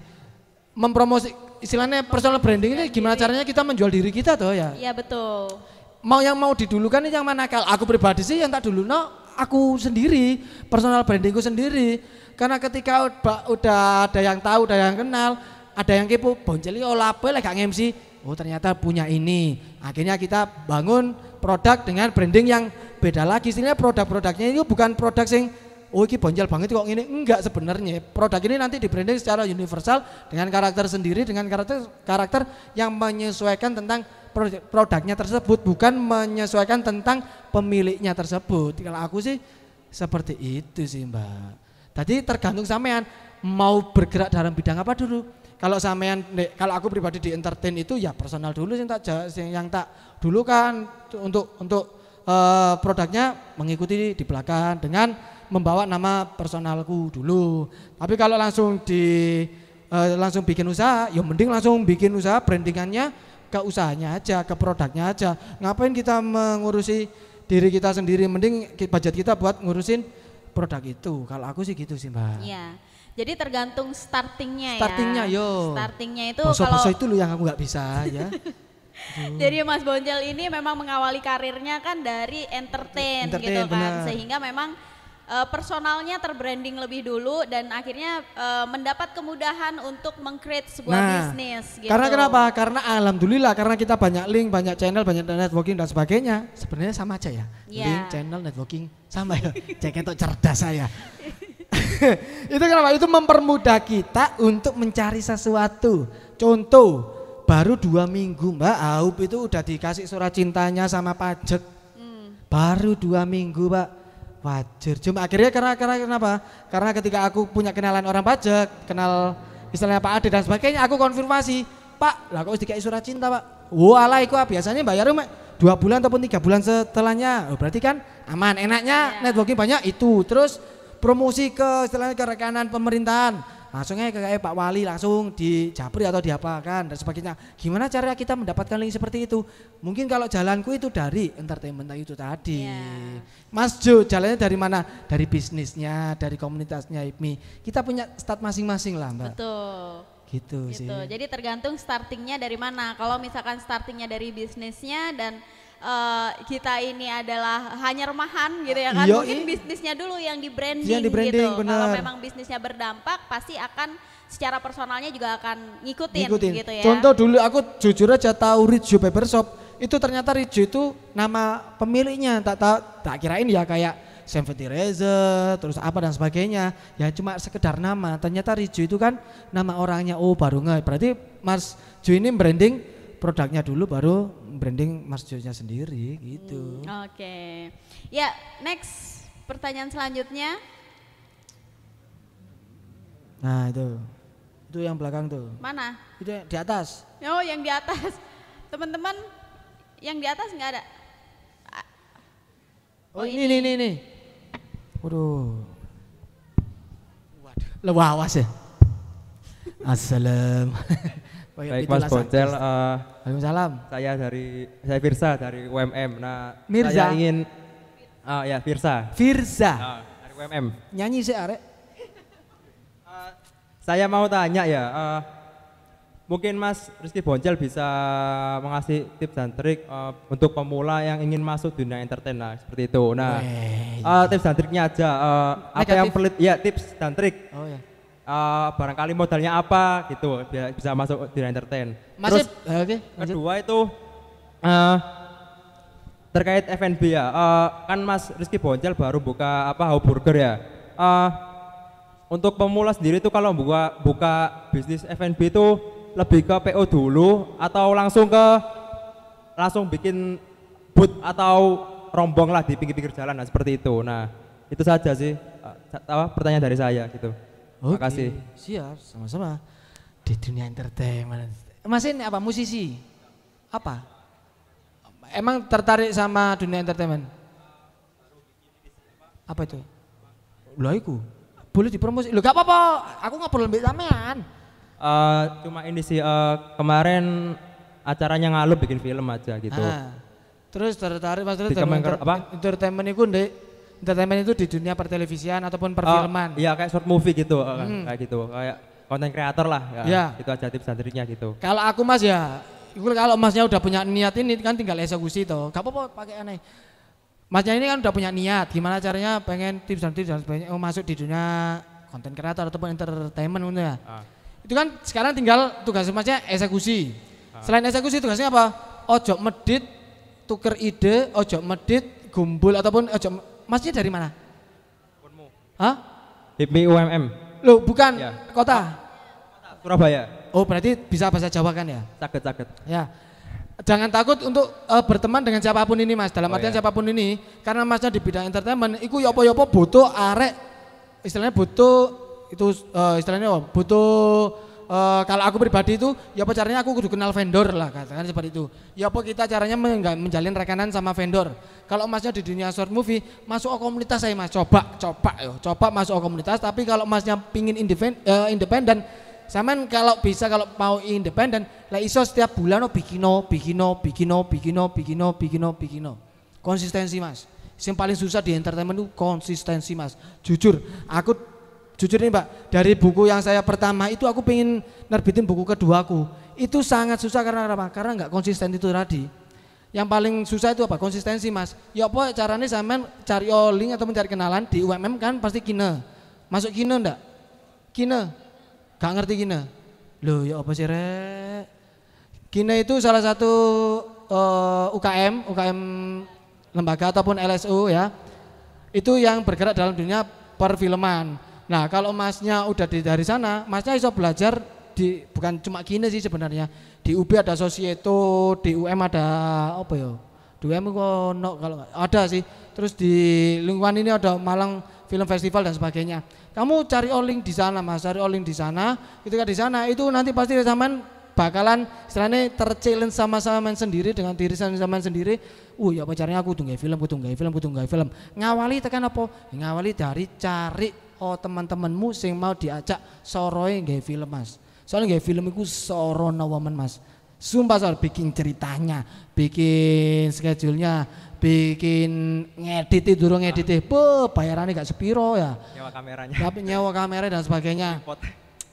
Mempromosi istilahnya personal branding ini gimana caranya kita menjual diri kita toh ya? Iya betul. Mau didulukan ini yang mana? Kalau aku pribadi sih yang tak dulu aku sendiri, personal brandingku sendiri. Karena ketika udah ada yang tahu, udah yang kenal, ada yang kepo, bonceli apa lah gak nge-MC. Oh ternyata punya ini. Akhirnya kita bangun produk dengan branding yang beda lagi. Istilahnya produk-produknya itu bukan produk yang oh ini bonjol banget kok ini, enggak sebenarnya. Produk ini nanti di branding secara universal dengan karakter sendiri, dengan karakter yang menyesuaikan tentang produknya tersebut, bukan menyesuaikan tentang pemiliknya tersebut. Kalau aku sih seperti itu sih mbak. Tadi tergantung sampean mau bergerak dalam bidang apa dulu. Kalau kalau aku pribadi di entertain itu ya personal dulu yang tak dulu kan untuk produknya mengikuti di belakang dengan membawa nama personalku dulu. Tapi kalau langsung bikin usaha, ya mending langsung bikin usaha brandingannya ke usahanya aja, ke produknya aja. Ngapain kita mengurusi diri kita sendiri? Mending budget kita buat ngurusin produk itu. Kalau aku sih gitu sih mbak. Iya. Jadi tergantung startingnya ya. Startingnya yo. Startingnya itu Poso-poso kalau itu loh yang aku nggak bisa ya. jadi Mas Bonjol ini memang mengawali karirnya kan dari entertain gitu kan. bener. Sehingga memang personalnya terbranding lebih dulu dan akhirnya mendapat kemudahan untuk meng-create sebuah bisnis gitu. Karena kenapa? Karena alhamdulillah karena kita banyak link, banyak channel, banyak networking dan sebagainya. Sebenarnya sama aja ya. Iya. Link, channel, networking sama ya. Cek itu cerdas saya. Itu kenapa? Itu mempermudah kita untuk mencari sesuatu. Contoh, baru 2 minggu Mbak Aup itu udah dikasih surat cintanya sama pajak. Baru 2 minggu Pak. Wajar. Cuma akhirnya karena kenapa? Karena ketika aku punya kenalan orang pajak, kenal istilahnya Pak Ade dan sebagainya, aku konfirmasi, Pak, lah kok dikasih surat cinta Pak? Walah, iku biasanya bayar 2 bulan ataupun 3 bulan setelahnya. Oh, berarti kan aman, enaknya networking banyak itu. Terus promosi ke istilahnya ke rekanan pemerintahan. Langsungnya kayak Pak Wali langsung dijapri atau diapakan dan sebagainya. Gimana cara kita mendapatkan link seperti itu? Mungkin kalau jalanku itu dari entertainment itu tadi. Mas Jo, jalannya dari mana? Dari bisnisnya, dari komunitasnya IPMI. Kita punya start masing-masing lah Mbak. Betul. Gitu sih. Jadi tergantung startingnya dari mana. Kalau misalkan startingnya dari bisnisnya dan kita ini adalah hanya remahan gitu ya kan, mungkin bisnisnya dulu yang di branding gitu. Kalau memang bisnisnya berdampak pasti akan secara personalnya juga akan ngikutin. Gitu ya. Contoh dulu aku jujur aja tahu Rijo Barber Shop, itu ternyata Rijo itu nama pemiliknya, tak kirain ya kayak Semfeti Reza terus apa dan sebagainya, ya cuma sekedar nama. Ternyata Rijo itu kan nama orangnya. Oh baru nggak, berarti Mas Jo ini branding produknya dulu baru branding Mas Jo-nya sendiri gitu. Oke. Ya, next pertanyaan selanjutnya. Nah, itu yang belakang tuh. Mana? Itu di atas. Oh, yang di atas. Teman-teman, yang di atas nggak ada? Oh, ini. Waduh. Wah, awas ya. Assalam. Baik Mas Bonjol, Waalaikumsalam. Saya Firsa dari UMM. Nah, Mirza. saya ingin ya Firsa. Dari UMM. Nyanyi sih arek. Saya mau tanya ya, mungkin Mas Rizky Bonjol bisa mengasih tips dan trik untuk pemula yang ingin masuk dunia entertain lah seperti itu. Nah, tips dan triknya aja. Apa yang perlu? Ya tips dan trik. Oh ya. Barangkali modalnya apa gitu biar bisa masuk di entertain. Masih, terus kedua itu terkait F&B ya. Kan Mas Rizky Bonjol baru buka Burger ya. Untuk pemula sendiri itu kalau buka bisnis F&B itu lebih ke PO dulu atau langsung bikin booth atau rombong lah di pinggir-pinggir jalan, nah seperti itu. Nah itu saja sih pertanyaan dari saya gitu. Terima kasih. Siap, sama-sama. Di dunia entertainment. Mas ini apa? Musisi? Apa? Emang tertarik sama dunia entertainment? Apa itu? Lah iku. Boleh dipromosi. Loh gak apa-apa. Aku nggak perlu ambil sampean. Cuma ini sih kemarin acaranya Ngalup bikin film aja gitu. Terus tertarik Mas entertainment itu entertainment itu di dunia pertelevisian ataupun perfilman. Iya kayak short movie gitu, kayak gitu, kayak konten kreator lah. Ya. Itu aja tips dan triknya gitu. Kalau aku Mas ya, kalau Masnya udah punya niat ini kan tinggal eksekusi toh. Gak apa-apa pakai aneh. Masnya ini kan udah punya niat, gimana caranya pengen tips dan sebagainya masuk di dunia konten kreator ataupun entertainment gitu ya. Itu kan sekarang tinggal tugas Masnya eksekusi. Selain eksekusi tugasnya apa? Ojo medit, tuker ide, ojo medit, gumbul ataupun ojo. Masnya dari mana? Hah? IPMI UMM. Loh bukan ya. Kota? Surabaya. Oh berarti bisa bahasa Jawa kan ya? Caket. Ya. Jangan takut untuk berteman dengan siapapun ini Mas. Dalam artian siapapun ini, karena Masnya di bidang entertainment, iku yopo-yopo butuh arek, istilahnya butuh itu istilahnya butuh. Kalau aku pribadi itu, ya apa caranya aku kudu kenal vendor lah, katakan seperti itu. Ya apa kita caranya menjalin rekanan sama vendor. Kalau Masnya di dunia short movie, masuk ke komunitas saya Mas, coba masuk ke komunitas. Tapi kalau Masnya pingin independen, saman kalau bisa kalau mau independen, lah iso setiap bulan bikino. Konsistensi Mas. Yang paling susah di entertainment itu konsistensi Mas. Jujur, aku jujur nih Mbak, dari buku yang saya pertama itu aku pengen nerbitin buku keduaku. Itu sangat susah karena apa? Karena nggak konsisten itu tadi. Yang paling susah itu apa? Konsistensi Mas. Ya apa caranya sampean cari link atau mencari kenalan di UMM kan pasti kine. Masuk kine ndak? Kine. Gak ngerti kine. Loh ya apa sih rek? Kine itu salah satu UKM lembaga ataupun LSU ya. Itu yang bergerak dalam dunia perfilman. Nah kalau masnya udah dari sana, masnya bisa belajar bukan cuma kine sih sebenarnya. Di UB ada Sosieto, di UM ada apa ya? Di UM kok kalau ada sih. Terus di lingkungan ini ada Malang Film Festival dan sebagainya. Kamu cari link di sana Mas, cari link di sana. Ketika di sana itu nanti pasti zaman bakalan istilahnya terchallenge sama-sama sendiri dengan diri sama sendiri. Ya apa caranya aku tunggu film. Ngawali tekan apa? Ngawali dari cari teman-temanmu sing mau diajak soroe nggih film Mas. Soalnya nggih film iku sorono woman Mas. Sumpah soal bikin ceritanya, bikin schedule-nya, bikin ngedit durung ngedit bayarannya gak sepiro ya. Nyewa kameranya. Tapi nyewa kamera dan sebagainya.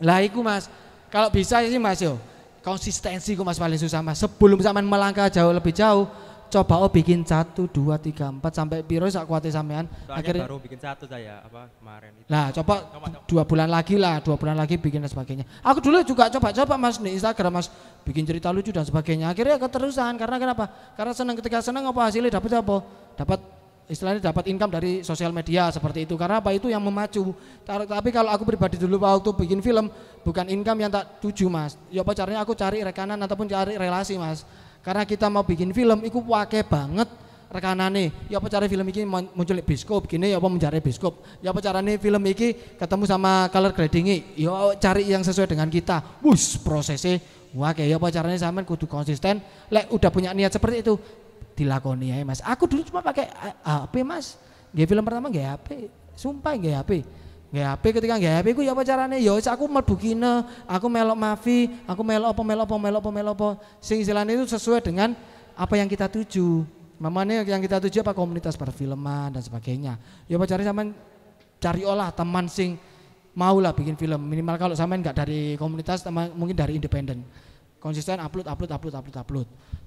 Lah iku Mas, kalau bisa sih Mas yo, konsistensi ku Mas paling susah Mas. Sebelum sampean melangkah jauh lebih jauh, coba bikin 1, 2, 3, 4 sampai piro sak kuatnya sampean. Akhirnya baru bikin 1 saya kemarin itu. Nah, coba 2 bulan lagi bikin dan sebagainya. Aku dulu juga coba Mas di Instagram Mas bikin cerita lucu dan sebagainya. Akhirnya keterusan karena kenapa? Karena ketika senang apa hasilnya dapat apa? Dapat istilahnya dapat income dari sosial media seperti itu. Karena apa itu yang memacu. Tapi kalau aku pribadi dulu waktu bikin film bukan income yang tak tuju Mas. Ya apa caranya aku cari rekanan ataupun cari relasi Mas. Karena kita mau bikin film, itu wake banget rekanane. Ya apa cara film ini muncul bioskop, gini ya apa mencari bioskop. Ya apa caranya film ini ketemu sama color grading ya cari yang sesuai dengan kita. Prosesnya wake. Ya apa caranya sampean kudu konsisten. Lek udah punya niat seperti itu, dilakoni ya Mas. Aku dulu cuma pakai HP Mas. Nggih film pertama nggih HP. Sumpah nggih HP. Nggih HP ketika nggih HP ku ya apa carane ya aku mlebu kine, aku melok Mavi, aku melok apa sing istilahnya itu sesuai dengan apa yang kita tuju. Mamane yang kita tuju apa komunitas perfilman dan sebagainya. Ya apa carane sampean cari olah teman sing mau lah bikin film. Minimal kalau sampean enggak dari komunitas mungkin dari independen. Konsisten upload.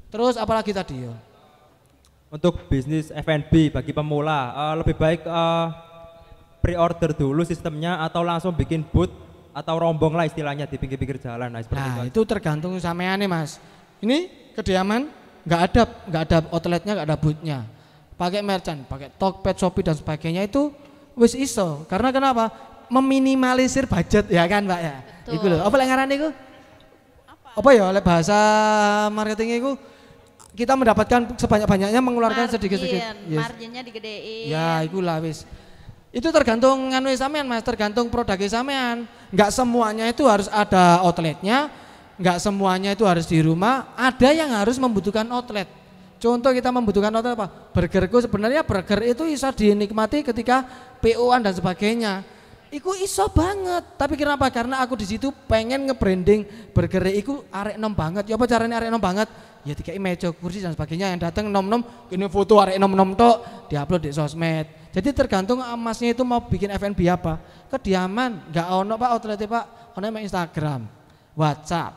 Terus apalagi tadi ya? Untuk bisnis F&B bagi pemula lebih baik pre-order dulu sistemnya atau langsung bikin booth atau rombong lah istilahnya di pinggir-pinggir jalan. Nah, itu tergantung sampean nih Mas. Ini kediaman nggak ada outletnya, nggak ada boothnya. Pakai merchant, pakai Tokped, Shopee dan sebagainya itu wis iso. Karena kenapa? Meminimalisir budget ya kan Mbak ya. Iku lho. Apa lek ngarane iku? Apa ya oleh bahasa marketing itu kita mendapatkan sebanyak-banyaknya mengeluarkan sedikit-sedikit. Marginnya digedein. Ya, ikulah wis. Itu tergantung nganu sampean Mas, tergantung produknya sampean. Enggak semuanya itu harus ada outletnya, enggak semuanya itu harus di rumah, ada yang harus membutuhkan outlet. Contoh kita membutuhkan outlet apa? Burgerku sebenarnya burger itu bisa dinikmati ketika PO-an dan sebagainya. Iku iso banget, tapi kenapa? Karena aku di situ pengen nge-branding burger iku arek nom banget. Ya apa caranya arek nom banget? Ya dikai meja, kursi dan sebagainya yang datang nom-nom, ini foto arek nom-nom tok, diupload di sosmed. Jadi tergantung Masnya itu mau bikin F&B apa. Kediaman, enggak ono Pak outletnya Pak, ono Instagram, WhatsApp.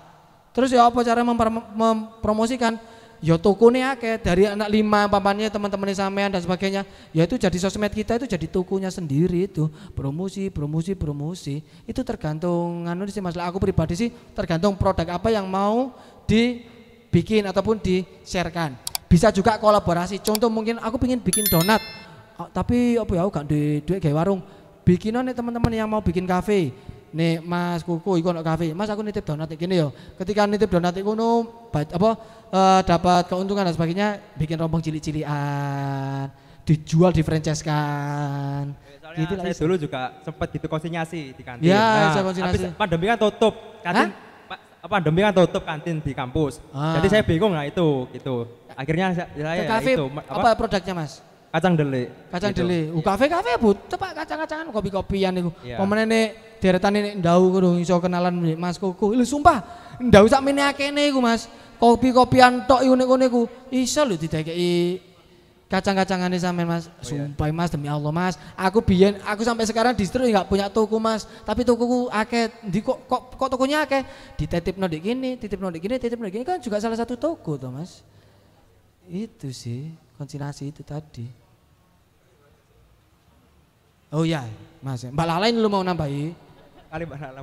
Terus ya apa cara mempromosikan? Ya tokonya akeh dari anak 5 papannya teman-teman sampean dan sebagainya. Ya itu jadi sosmed kita itu jadi tokonya sendiri itu. Promosi. Itu tergantung anu sih Mas. Aku pribadi sih tergantung produk apa yang mau dibikin ataupun di-sharekan. Bisa juga kolaborasi. Contoh mungkin aku pengen bikin donat. Tapi apa ya aku gak duit gawe warung. Bikinan nih teman-teman yang mau bikin kafe. Nih Mas Kuku iku ono kafe. Mas aku nitip donat gini yo. Ketika nitip donat iku dapat keuntungan dan sebagainya, bikin rombong cilik-cilikan, dijual di franchise kan. Gitu saya dulu juga sempat gitu konsinyasi di kantin. Ya, nah, habis pandemi kan tutup kantin. Pandemi kan tutup kantin di kampus. Jadi saya bingung lah itu gitu. Akhirnya saya kafe, itu apa produknya Mas? Kacang dele. Kacang dele. Kafe bu, tepak kacang-kacangan kopi-kopian niku. Pemene nek deretan nek ndau kudu iso kenalan Mas Kuku. Lho sumpah, ndau sak mene akene iku Mas. Kopi-kopian tok unik-unik iku iso lho didekeki kacang-kacangannya sampean Mas. Oh, iya. Sumpah Mas, demi Allah Mas. Aku sampai sekarang distro nggak punya toko Mas. Tapi tokoku akeh. Di kok tokonya akeh? Dititipno ndek gini, titipno ndek gini kan juga salah satu toko toh Mas. Itu sih, konsinasi itu tadi. Oh ya, Mas. Mbak Lalain lu mau nambahi? Kali Mbak Lala.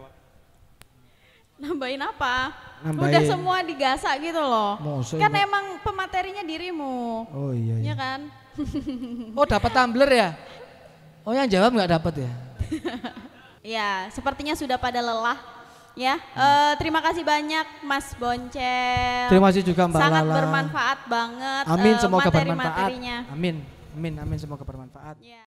Nambahin apa? Nambahin. Udah semua digasak gitu loh. Masa, Kan Mbak? emang pematerinya dirimu. Oh iya. Ya Iya. kan? Oh dapat tumbler ya? Oh yang jawab nggak dapat ya? Ya, sepertinya sudah pada lelah. Ya, terima kasih banyak Mas Boncel. Terima kasih juga Mbak Sangat Lala. bermanfaat banget. Amin semoga bermanfaat. materi-materinya. Amin semoga bermanfaat. Ya.